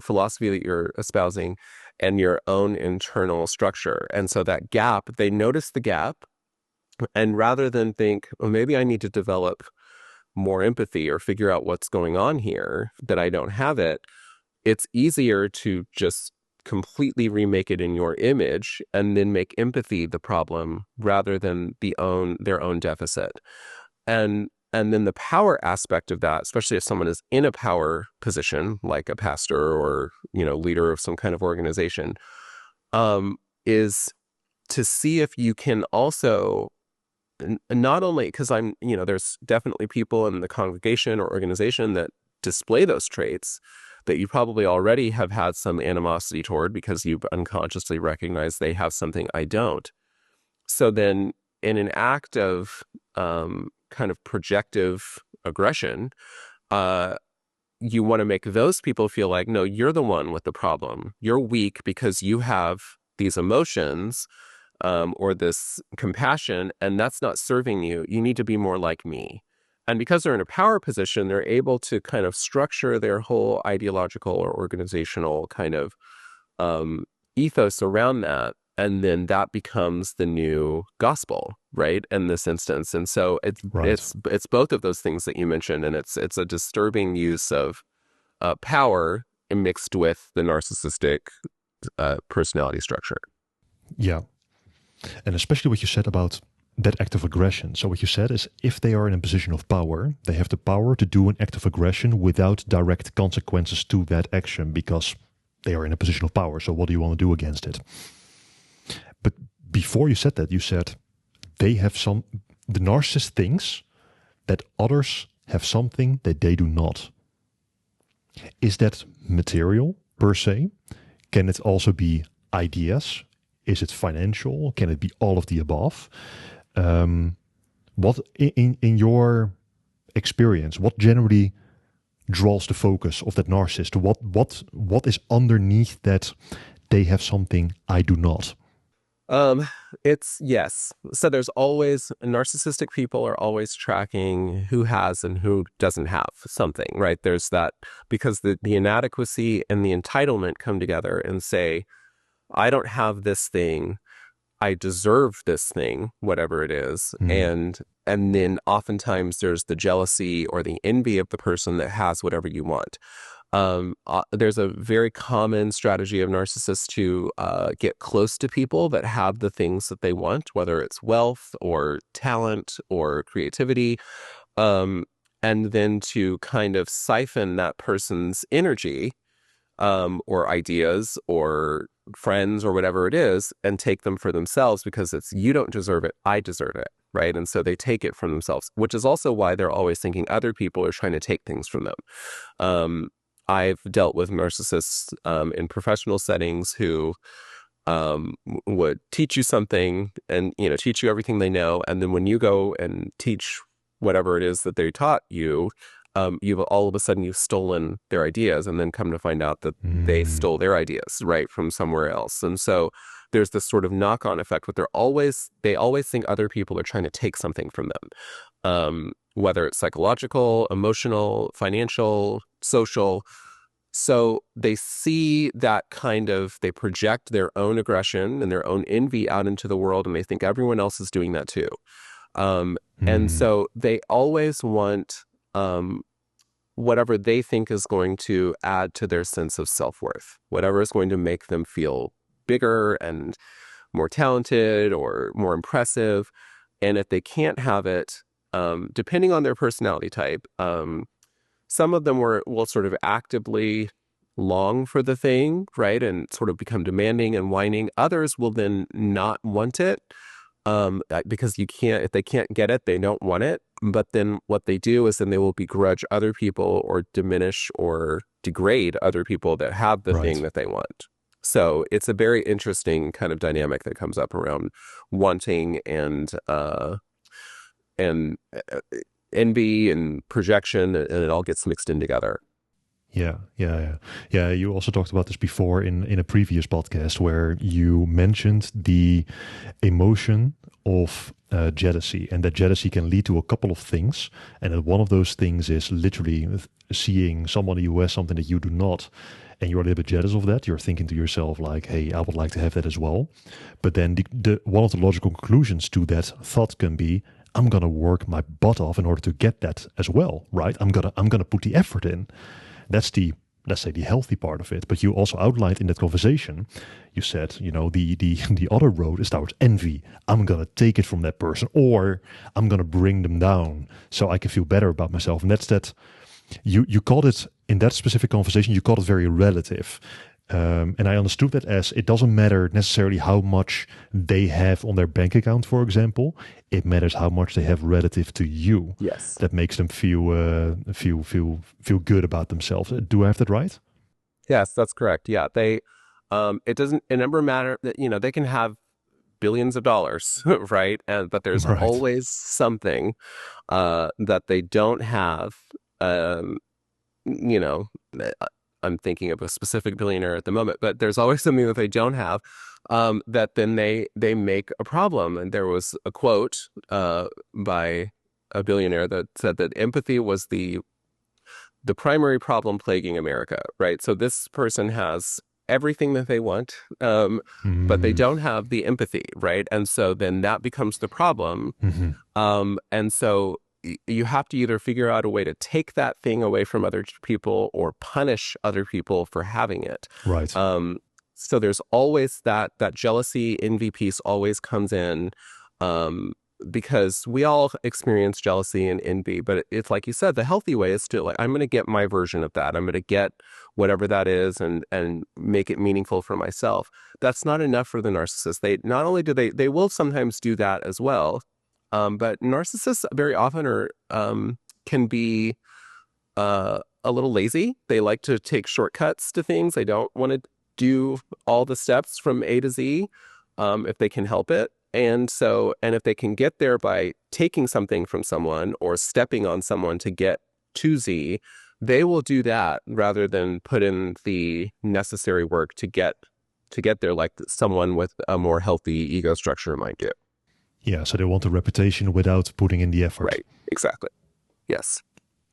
philosophy that you're espousing, and your own internal structure. And so that gap, they notice the gap, and rather than think, well, maybe I need to develop more empathy or figure out what's going on here, that I don't have it, it's easier to just completely remake it in your image and then make empathy the problem rather than their own deficit. And then the power aspect of that, especially if someone is in a power position, like a pastor or, leader of some kind of organization, is to see if you can also, not only, because there's definitely people in the congregation or organization that display those traits that you probably already have had some animosity toward, because you unconsciously recognize they have something I don't. So then, in an act of kind of projective aggression, you want to make those people feel like, no, you're the one with the problem. You're weak because you have these emotions or this compassion, and that's not serving you. You need to be more like me. And because they're in a power position, they're able to kind of structure their whole ideological or organizational kind of ethos around that. And then that becomes the new gospel, right? In this instance. And so it's both of those things that you mentioned. And it's a disturbing use of power mixed with the narcissistic personality structure. Yeah. And especially what you said about that act of aggression. So what you said is, if they are in a position of power, they have the power to do an act of aggression without direct consequences to that action, because they are in a position of power. So what do you want to do against it? But before you said that, you said the narcissist thinks that others have something that they do not. Is that material per se? Can it also be ideas? Is it financial? Can it be all of the above? What in your experience, what generally draws the focus of that narcissist? What is underneath that they have something I do not? It's yes. So there's always, narcissistic people are always tracking who has and who doesn't have something, right? There's that, because the inadequacy and the entitlement come together and say, I don't have this thing. I deserve this thing, whatever it is. Mm. And then oftentimes there's the jealousy or the envy of the person that has whatever you want. There's a very common strategy of narcissists to get close to people that have the things that they want, whether it's wealth or talent or creativity, um, and then to kind of siphon that person's energy, or ideas or friends or whatever it is, and take them for themselves because it's you don't deserve it, I deserve it. Right. And so they take it from themselves, which is also why they're always thinking other people are trying to take things from them. I've dealt with narcissists in professional settings who would teach you something and, teach you everything they know. And then when you go and teach whatever it is that they taught you, you've all of a sudden you've stolen their ideas and then come to find out that they Mm. stole their ideas, right, from somewhere else. And so there's this sort of knock-on effect where they always think other people are trying to take something from them, whether it's psychological, emotional, financial, social. So they see that they project their own aggression and their own envy out into the world, and they think everyone else is doing that too. And Mm. so they always want whatever they think is going to add to their sense of self-worth, whatever is going to make them feel bigger and more talented or more impressive. And if they can't have it, depending on their personality type, some of them will sort of actively long for the thing, right? And sort of become demanding and whining. Others will then not want it, because if they can't get it, they don't want it. But then what they do is then they will begrudge other people or diminish or degrade other people that have the thing Right. that they want. So it's a very interesting kind of dynamic that comes up around wanting and envy and projection, and it all gets mixed in together. Yeah, yeah, yeah. Yeah, you also talked about this before in a previous podcast where you mentioned the emotion of jealousy, and that jealousy can lead to a couple of things. And that one of those things is literally seeing somebody who has something that you do not, and you're a little bit jealous of that. You're thinking to yourself like, "Hey, I would like to have that as well." But then the one of the logical conclusions to that thought can be, "I'm gonna work my butt off in order to get that as well, right? I'm gonna put the effort in." That's the, let's say, the healthy part of it. But you also outlined in that conversation, you said, the other road is towards envy. I'm gonna take it from that person, or I'm gonna bring them down so I can feel better about myself. And that's that. You called it in that specific conversation. You called it very relative. And I understood that as it doesn't matter necessarily how much they have on their bank account, for example. It matters how much they have relative to you. Yes. That makes them feel good about themselves. Do I have that right? Yes, that's correct. Yeah. It never matter that, they can have billions of dollars, right? But there's Right. always something, that they don't have. Um, you know, I'm thinking of a specific billionaire at the moment, but there's always something that they don't have, that then they make a problem. And there was a quote by a billionaire that said that empathy was the primary problem plaguing America, right? So this person has everything that they want, but they Mm. don't have the empathy, right? And so then that becomes the problem. Hmm. And so you have to either figure out a way to take that thing away from other people or punish other people for having it. Right. So there's always that jealousy, envy piece always comes in, because we all experience jealousy and envy, but it's like you said, the healthy way is to, like, I'm going to get my version of that. I'm going to get whatever that is and make it meaningful for myself. That's not enough for the narcissist. They not only do they will sometimes do that as well, but narcissists very often can be a little lazy. They like to take shortcuts to things. They don't want to do all the steps from A to Z, if they can help it. And if they can get there by taking something from someone or stepping on someone to get to Z, they will do that rather than put in the necessary work to get there, like someone with a more healthy ego structure might do. Yeah. So they want a reputation without putting in the effort. Right. Exactly. Yes.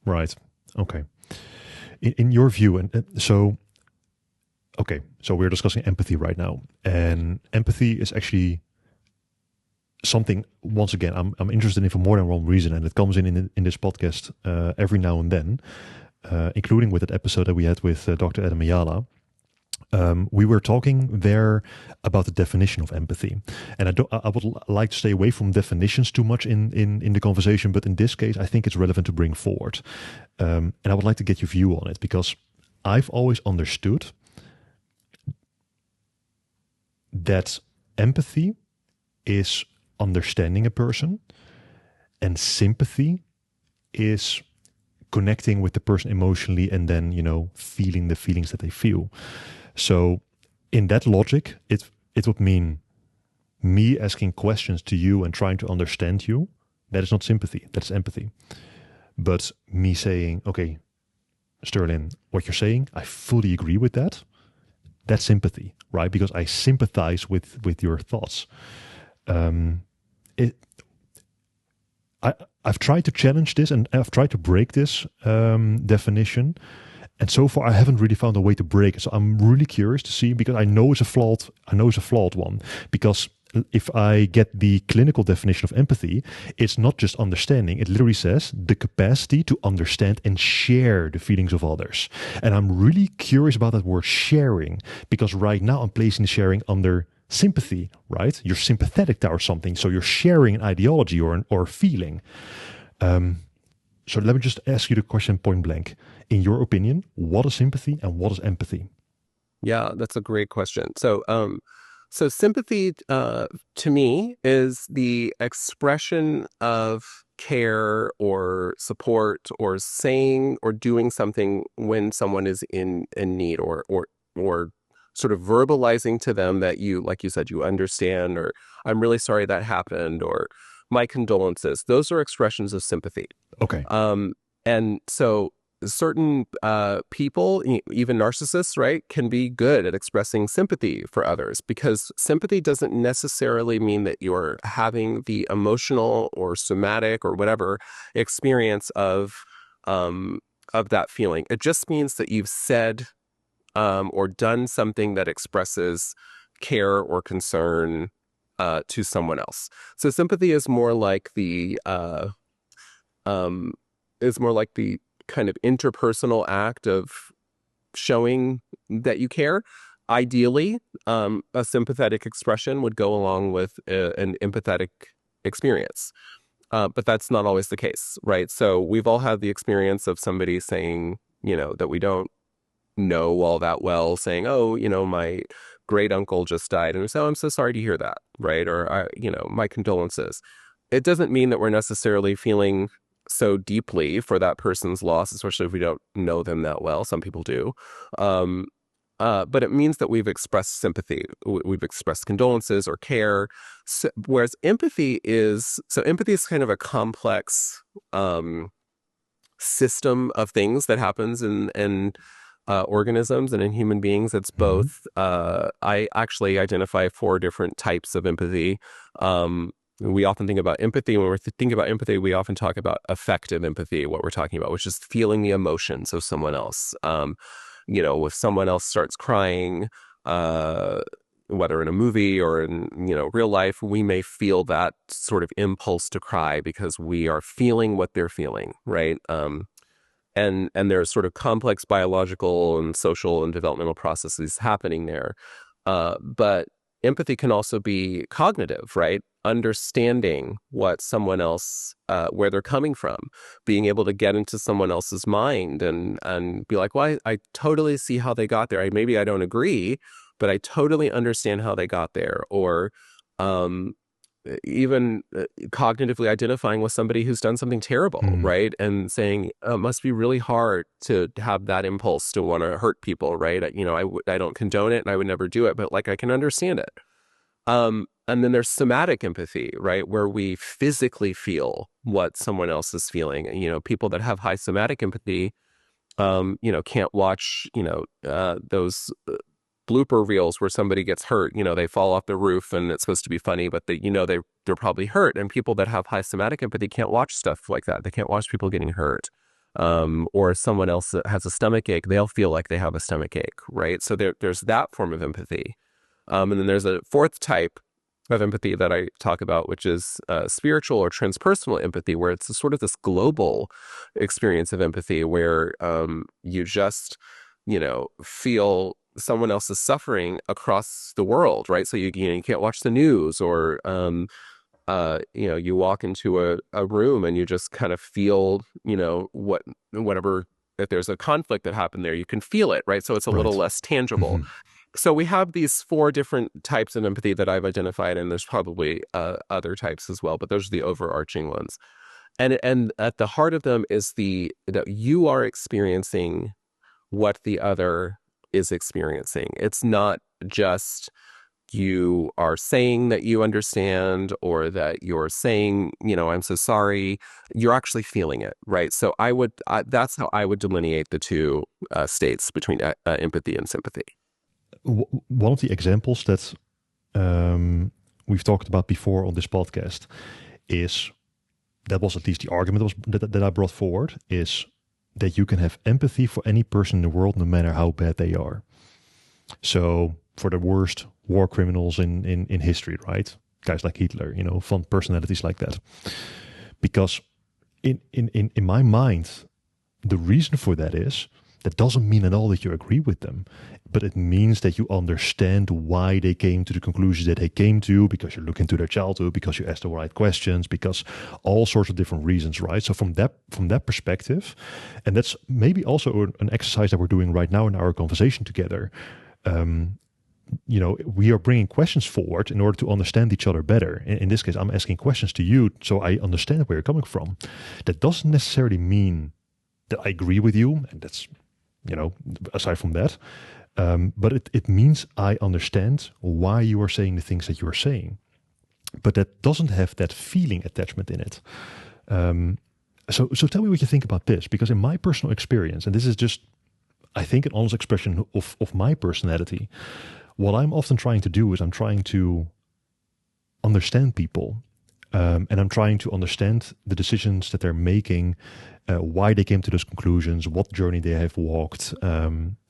Right. Okay. In your view, and so, okay, so we're discussing empathy right now, and empathy is actually something, once again, I'm interested in for more than one reason, and it comes in this podcast every now and then, including with that episode that we had with Dr. Adam Ayala. We were talking there about the definition of empathy, and I would like to stay away from definitions too much in the conversation, but in this case, I think it's relevant to bring forward, and I would like to get your view on it, because I've always understood that empathy is understanding a person, and sympathy is connecting with the person emotionally and then, feeling the feelings that they feel. So in that logic, it would mean me asking questions to you and trying to understand you. That is not sympathy, that's empathy. But me saying, okay, Sterlin, what you're saying, I fully agree with that. That's sympathy, right? Because I sympathize with your thoughts. I've tried to challenge this, and I've tried to break this definition, and so far I haven't really found a way to break it. So I'm really curious to see, because I know it's a flawed one. Because if I get the clinical definition of empathy, it's not just understanding. It literally says the capacity to understand and share the feelings of others. And I'm really curious about that word sharing, because right now I'm placing sharing under sympathy, right? You're sympathetic towards something, so you're sharing an ideology or a feeling. So let me just ask you the question point blank. In your opinion, what is sympathy and what is empathy? Yeah, that's a great question. So sympathy, to me, is the expression of care or support or saying or doing something when someone is in need, or sort of verbalizing to them that you, like you said, you understand, or I'm really sorry that happened, or my condolences. Those are expressions of sympathy. Okay. And so certain people, even narcissists, right, can be good at expressing sympathy for others, because sympathy doesn't necessarily mean that you're having the emotional or somatic or whatever experience of that feeling. It just means that you've said or done something that expresses care or concern to someone else. So sympathy is more like the kind of interpersonal act of showing that you care. Ideally, a sympathetic expression would go along with an empathetic experience. But that's not always the case, right? So we've all had the experience of somebody saying, that we don't know all that well, saying, oh, my great uncle just died. And we say, oh, I'm so sorry to hear that, right? Or, my condolences. It doesn't mean that we're necessarily feeling so deeply for that person's loss, especially if we don't know them that well. Some people do. But it means that we've expressed sympathy. We've expressed condolences or care. Whereas empathy is kind of a complex system of things that happens in organisms and in human beings. It's both. I actually identify 4 different types of empathy. We often think about empathy. When we're thinking about empathy, we often talk about affective empathy, what we're talking about, which is feeling the emotions of someone else. If someone else starts crying, whether in a movie or in, real life, we may feel that sort of impulse to cry because we are feeling what they're feeling, right? And there's sort of complex biological and social and developmental processes happening there. But empathy can also be cognitive, right? Understanding what someone else, where they're coming from, being able to get into someone else's mind and be like, well, I totally see how they got there. Maybe I don't agree, but I totally understand how they got there. Or even cognitively identifying with somebody who's done something terrible, right? And saying, it must be really hard to have that impulse to want to hurt people, right? I don't condone it and I would never do it, but like, I can understand it. And then there's somatic empathy, right? Where we physically feel what someone else is feeling. People that have high somatic empathy, can't watch, those blooper reels where somebody gets hurt, they fall off the roof and it's supposed to be funny, but they're probably hurt. And people that have high somatic empathy can't watch stuff like that. They can't watch people getting hurt. Or someone else that has a stomach ache, they'll feel like they have a stomach ache, right? So there's that form of empathy. And then there's a 4th type, of empathy that I talk about, which is spiritual or transpersonal empathy, where it's sort of this global experience of empathy where you just, feel someone else's suffering across the world, right? So you can't watch the news or, you walk into a room and you just kind of feel, whatever, if there's a conflict that happened there, you can feel it, right? So it's a little Right. less tangible. Hmm. So we have these four different types of empathy that I've identified, and there's probably other types as well, but those are the overarching ones. And at the heart of them is that you are experiencing what the other is experiencing. It's not just you are saying that you understand or that you're saying, I'm so sorry. You're actually feeling it, right? So that's how I would delineate the two states between empathy and sympathy. One of the examples that we've talked about before on this podcast is that was at least the argument that I brought forward is that you can have empathy for any person in the world, no matter how bad they are. So for the worst war criminals in history, right? Guys like Hitler, fun personalities like that. Because in my mind, the reason for that is that doesn't mean at all that you agree with them, but it means that you understand why they came to the conclusions that they came to, because you look into their childhood, because you ask the right questions, because all sorts of different reasons, right? So from that perspective, and that's maybe also an exercise that we're doing right now in our conversation together. We are bringing questions forward in order to understand each other better. In this case, I'm asking questions to you so I understand where you're coming from. That doesn't necessarily mean that I agree with you, and that's, aside from that, but it means I understand why you are saying the things that you are saying. But that doesn't have that feeling attachment in it. So tell me what you think about this, because in my personal experience, and this is just, I think, an honest expression of my personality, what I'm often trying to do is I'm trying to understand people. And I'm trying to understand the decisions that they're making, why they came to those conclusions, what journey they have walked.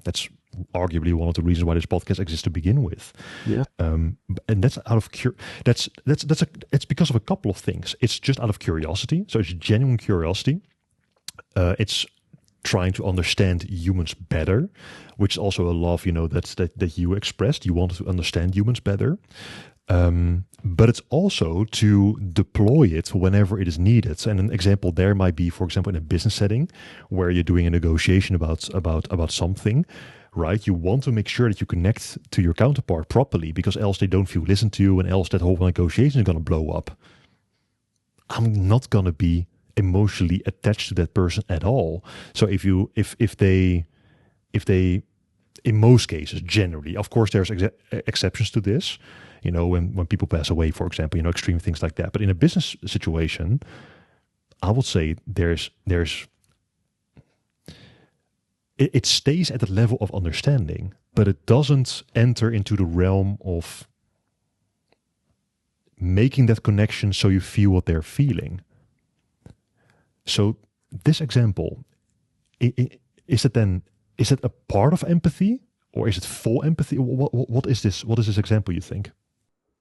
That's arguably one of the reasons why this podcast exists to begin with. Yeah. And that's out of it's because of a couple of things. It's just out of curiosity, so it's genuine curiosity. It's trying to understand humans better, which is also a love, that you expressed. You want to understand humans better. But it's also to deploy it whenever it is needed. And an example there might be, for example, in a business setting where you're doing a negotiation about something, right? You want to make sure that you connect to your counterpart properly, because else they don't feel listened to, and else that whole negotiation is going to blow up. I'm not going to be emotionally attached to that person at all. So if they, in most cases, generally, of course, there's exceptions to this. When people pass away, for example, extreme things like that. But in a business situation, I would say it stays at the level of understanding, but it doesn't enter into the realm of making that connection so you feel what they're feeling. So this example, is it a part of empathy, or is it full empathy? What is this? What is this example, you think?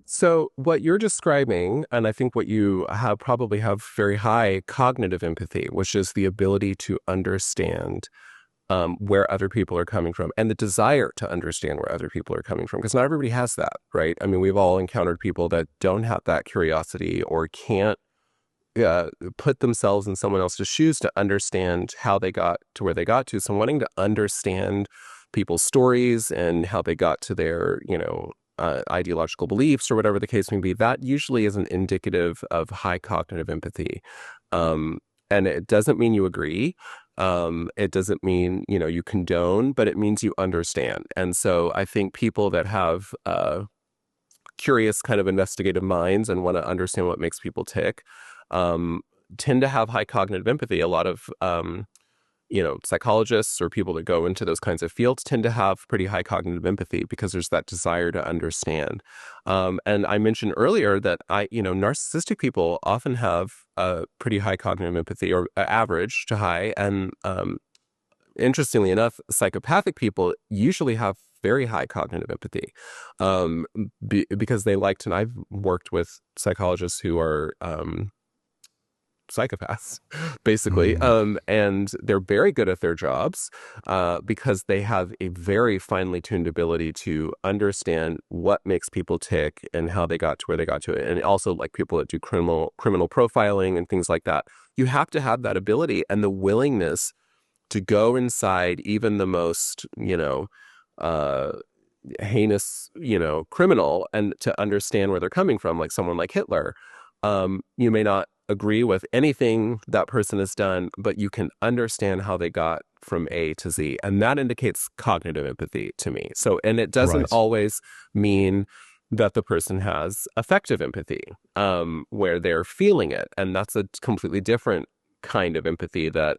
So what you're describing, and I think what you probably have very high cognitive empathy, which is the ability to understand where other people are coming from, and the desire to understand where other people are coming from, because not everybody has that, right? I mean, we've all encountered people that don't have that curiosity or can't put themselves in someone else's shoes to understand how they got to where they got to. So wanting to understand people's stories and how they got to their, ideological beliefs or whatever the case may be, that usually isn't indicative of high cognitive empathy. And it doesn't mean you agree. It doesn't mean, you condone, but it means you understand. And so I think people that have curious kind of investigative minds and want to understand what makes people tick tend to have high cognitive empathy. A lot of psychologists or people that go into those kinds of fields tend to have pretty high cognitive empathy because there's that desire to understand. And I mentioned earlier that narcissistic people often have pretty high cognitive empathy, or average to high. And interestingly enough, psychopathic people usually have very high cognitive empathy, because they liked, and I've worked with psychologists who are psychopaths, basically. Mm, And they're very good at their jobs because they have a very finely tuned ability to understand what makes people tick and how they got to where they got to it. And also like people that do criminal profiling and things like that. You have to have that ability and the willingness to go inside even the most, uh, heinous, criminal, and to understand where they're coming from, like someone like Hitler. You may not agree with anything that person has done, but you can understand how they got from A to Z. And that indicates cognitive empathy to me. So, and it doesn't right. always mean that the person has affective empathy, where they're feeling it. And that's a completely different kind of empathy that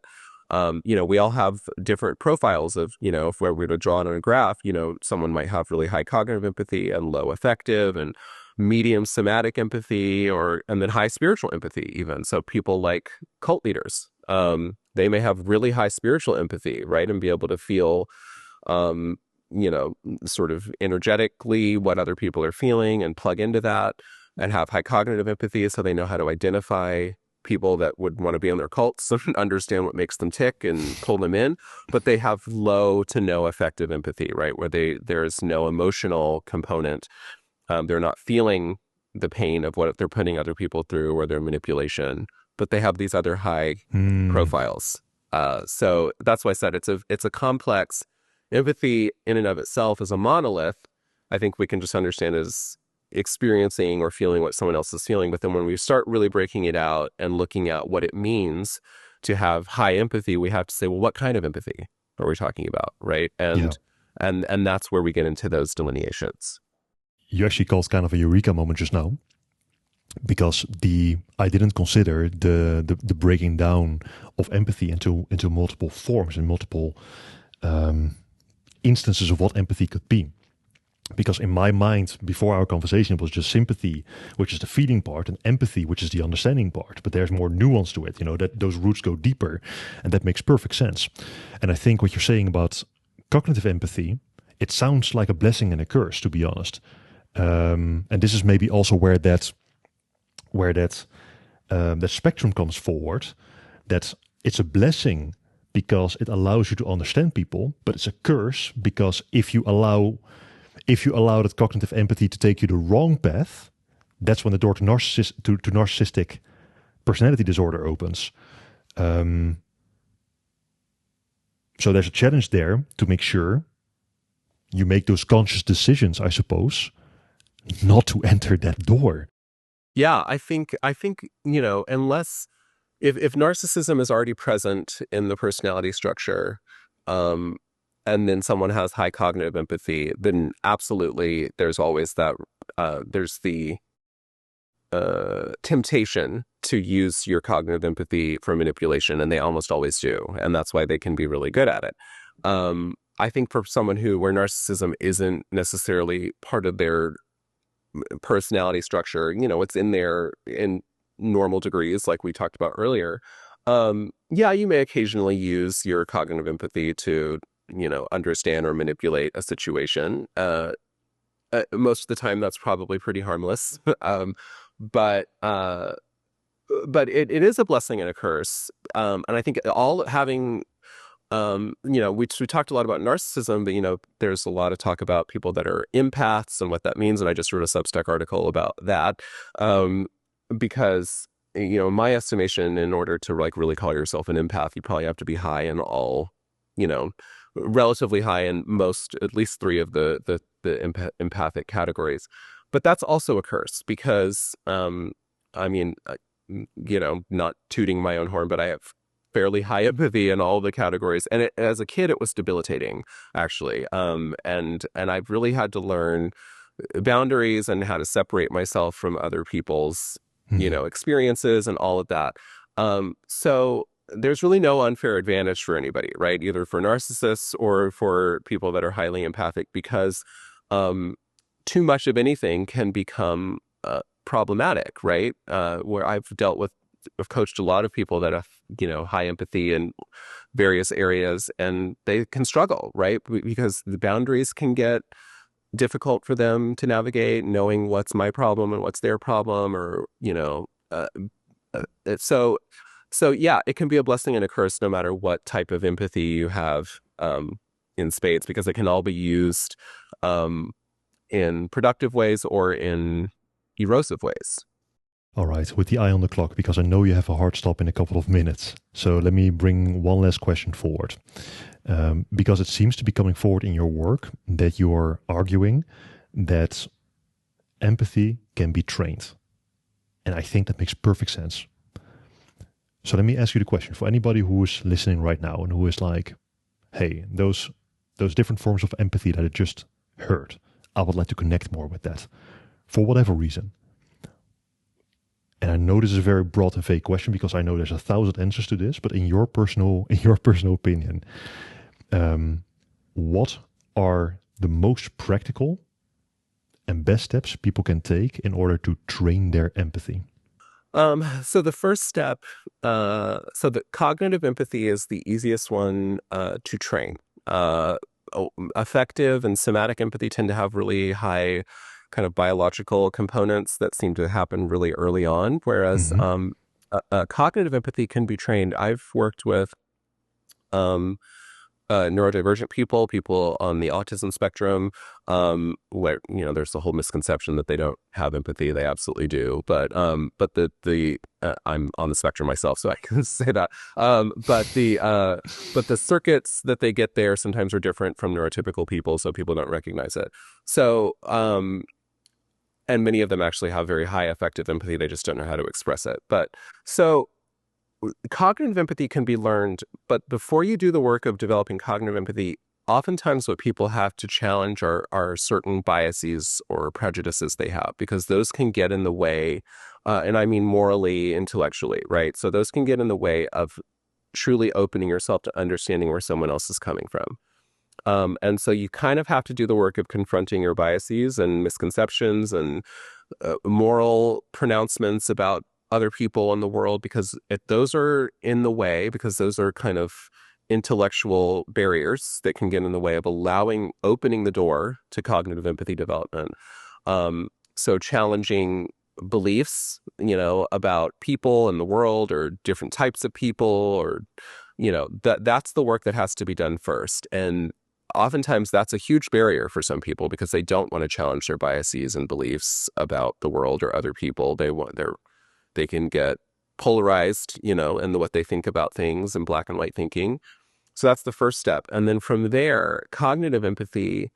we all have different profiles of, if we were to draw it on a graph, someone might have really high cognitive empathy and low affective and medium somatic empathy, and then high spiritual empathy even. So people like cult leaders, they may have really high spiritual empathy, right? And be able to feel, um, sort of energetically what other people are feeling and plug into that, and have high cognitive empathy. So they know how to identify people that would want to be in their cults and understand what makes them tick and pull them in, but they have low to no affective empathy, right? Where there's no emotional component. They're not feeling the pain of what they're putting other people through or their manipulation, but they have these other high Mm, profiles. So that's why I said it's a complex. Empathy in and of itself is a monolith. I think we can just understand as experiencing or feeling what someone else is feeling. But then when we start really breaking it out and looking at what it means to have high empathy, we have to say, well, what kind of empathy are we talking about, right? yeah. And that's where we get into those delineations. You actually called kind of a eureka moment just now because I didn't consider the breaking down of empathy into multiple forms and multiple instances of what empathy could be. Because in my mind, before our conversation, it was just sympathy, which is the feeling part, and empathy, which is the understanding part. But there's more nuance to it, that those roots go deeper, and that makes perfect sense. And I think what you're saying about cognitive empathy, it sounds like a blessing and a curse, to be honest. And this is maybe also where that spectrum comes forward. That it's a blessing because it allows you to understand people, but it's a curse because if you allow that cognitive empathy to take you the wrong path, that's when the door to narcissistic personality disorder opens. So there's a challenge there to make sure you make those conscious decisions, I suppose, not to enter that door. Yeah, I think, unless if narcissism is already present in the personality structure, um, and then someone has high cognitive empathy, then absolutely there's always there's the temptation to use your cognitive empathy for manipulation, and they almost always do, and that's why they can be really good at it. I think for someone where narcissism isn't necessarily part of their personality structure, it's in there in normal degrees, like we talked about earlier. Yeah, you may occasionally use your cognitive empathy to, understand or manipulate a situation. Most of the time, that's probably pretty harmless. But it is a blessing and a curse. And I think all having we talked a lot about narcissism, but there's a lot of talk about people that are empaths and what that means. And I just wrote a Substack article about that, because in my estimation, in order to like really call yourself an empath, you probably have to be high in all, you know, relatively high in most, at least three of the empathic categories. But that's also a curse because, I mean, not tooting my own horn, but I have fairly high empathy in all the categories. And as a kid, it was debilitating, actually. And I've really had to learn boundaries and how to separate myself from other people's, Hmm. experiences and all of that. So there's really no unfair advantage for anybody, right? Either for narcissists or for people that are highly empathic, because um, too much of anything can become problematic, right? Where I've coached a lot of people that have, high empathy, and various areas, and they can struggle, right? Because the boundaries can get difficult for them to navigate, knowing what's my problem and what's their problem, or so yeah, it can be a blessing and a curse no matter what type of empathy you have in spades, because it can all be used in productive ways or in erosive ways. All right, with the eye on the clock, because I know you have a hard stop in a couple of minutes. So let me bring one last question forward. Because it seems to be coming forward in your work that you're arguing that empathy can be trained. And I think that makes perfect sense. So let me ask you the question for anybody who is listening right now and who is like, hey, those different forms of empathy that I just heard, I would like to connect more with that for whatever reason. And I know this is a very broad and vague question because I know there's 1,000 answers to this, but in your personal opinion, what are the most practical and best steps people can take in order to train their empathy? So the first step, so the cognitive empathy is the easiest one to train. Affective and somatic empathy tend to have really high kind of biological components that seem to happen really early on, whereas Mm-hmm. cognitive empathy can be trained. I've worked with neurodivergent people on the autism spectrum, where there's the whole misconception that they don't have empathy. They absolutely do, but the I'm on the spectrum myself, so I can say that. But the circuits that they get there sometimes are different from neurotypical people, so people don't recognize it. So and many of them actually have very high affective empathy. They just don't know how to express it. But so cognitive empathy can be learned, but before you do the work of developing cognitive empathy, oftentimes what people have to challenge are certain biases or prejudices they have, because those can get in the way, and I mean morally, intellectually, right? So those can get in the way of truly opening yourself to understanding where someone else is coming from. And so you kind of have to do the work of confronting your biases and misconceptions and moral pronouncements about other people in the world, because if those are in the way, because those are kind of intellectual barriers that can get in the way of opening the door to cognitive empathy development. So challenging beliefs, about people and the world, or different types of people, or, that's the work that has to be done first. And oftentimes that's a huge barrier for some people because they don't want to challenge their biases and beliefs about the world or other people. They can get polarized, in what they think about things and black and white thinking. So that's the first step. And then from there, cognitive empathy,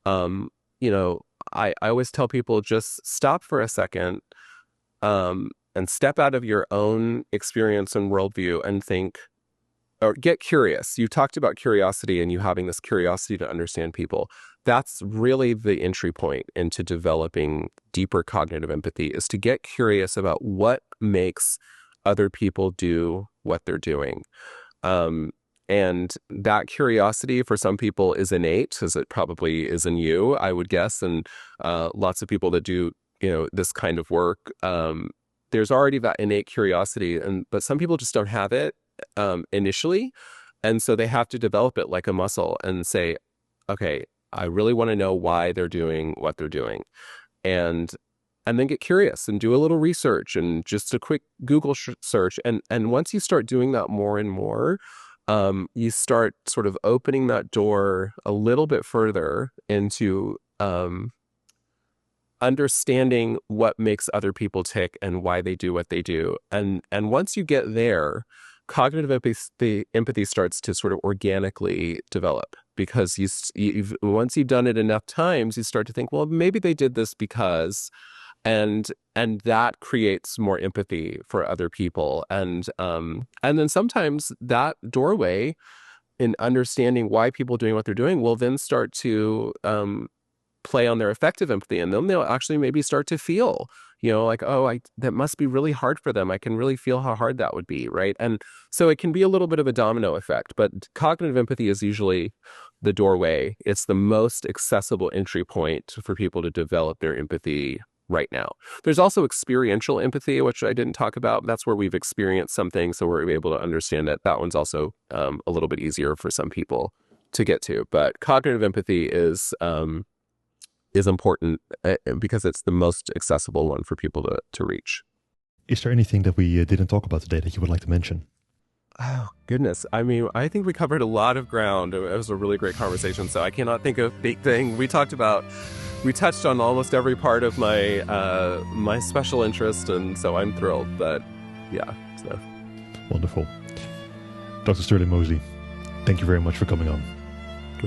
um, I always tell people, just stop for a second, and step out of your own experience and worldview and think, or get curious. You talked about curiosity and you having this curiosity to understand people. That's really the entry point into developing deeper cognitive empathy, is to get curious about what makes other people do what they're doing. And that curiosity for some people is innate, as it probably is in you, I would guess. And lots of people that do, this kind of work, there's already that innate curiosity, but some people just don't have it initially. And so they have to develop it like a muscle and say, okay, I really want to know why they're doing what they're doing. And then get curious and do a little research and just a quick Google search. And once you start doing that more and more, you start sort of opening that door a little bit further into understanding what makes other people tick and why they do what they do. And once you get there, cognitive empathy starts to sort of organically develop, because once you've done it enough times, you start to think, well, maybe they did this because, and that creates more empathy for other people. And then sometimes that doorway in understanding why people are doing what they're doing will then start to play on their affective empathy, and then they'll actually maybe start to feel, like, oh, that must be really hard for them. I can really feel how hard that would be, right? And so it can be a little bit of a domino effect, but cognitive empathy is usually the doorway. It's the most accessible entry point for people to develop their empathy right now. There's also experiential empathy, which I didn't talk about. That's where we've experienced something, so we're able to understand it. That one's also a little bit easier for some people to get to. But cognitive empathy is important because it's the most accessible one for people to reach. Is there anything that we didn't talk about today that you would like to mention? Oh, goodness. I mean, I think we covered a lot of ground. It was a really great conversation, so I cannot think of a big thing. We touched on almost every part of my my special interest, and so I'm thrilled. But yeah, so. Wonderful. Dr. Sterlin Mosley, thank you very much for coming on.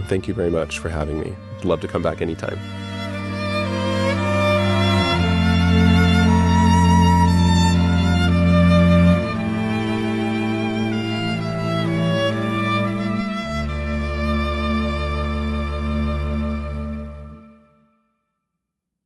Thank you very much for having me. I'd love to come back anytime.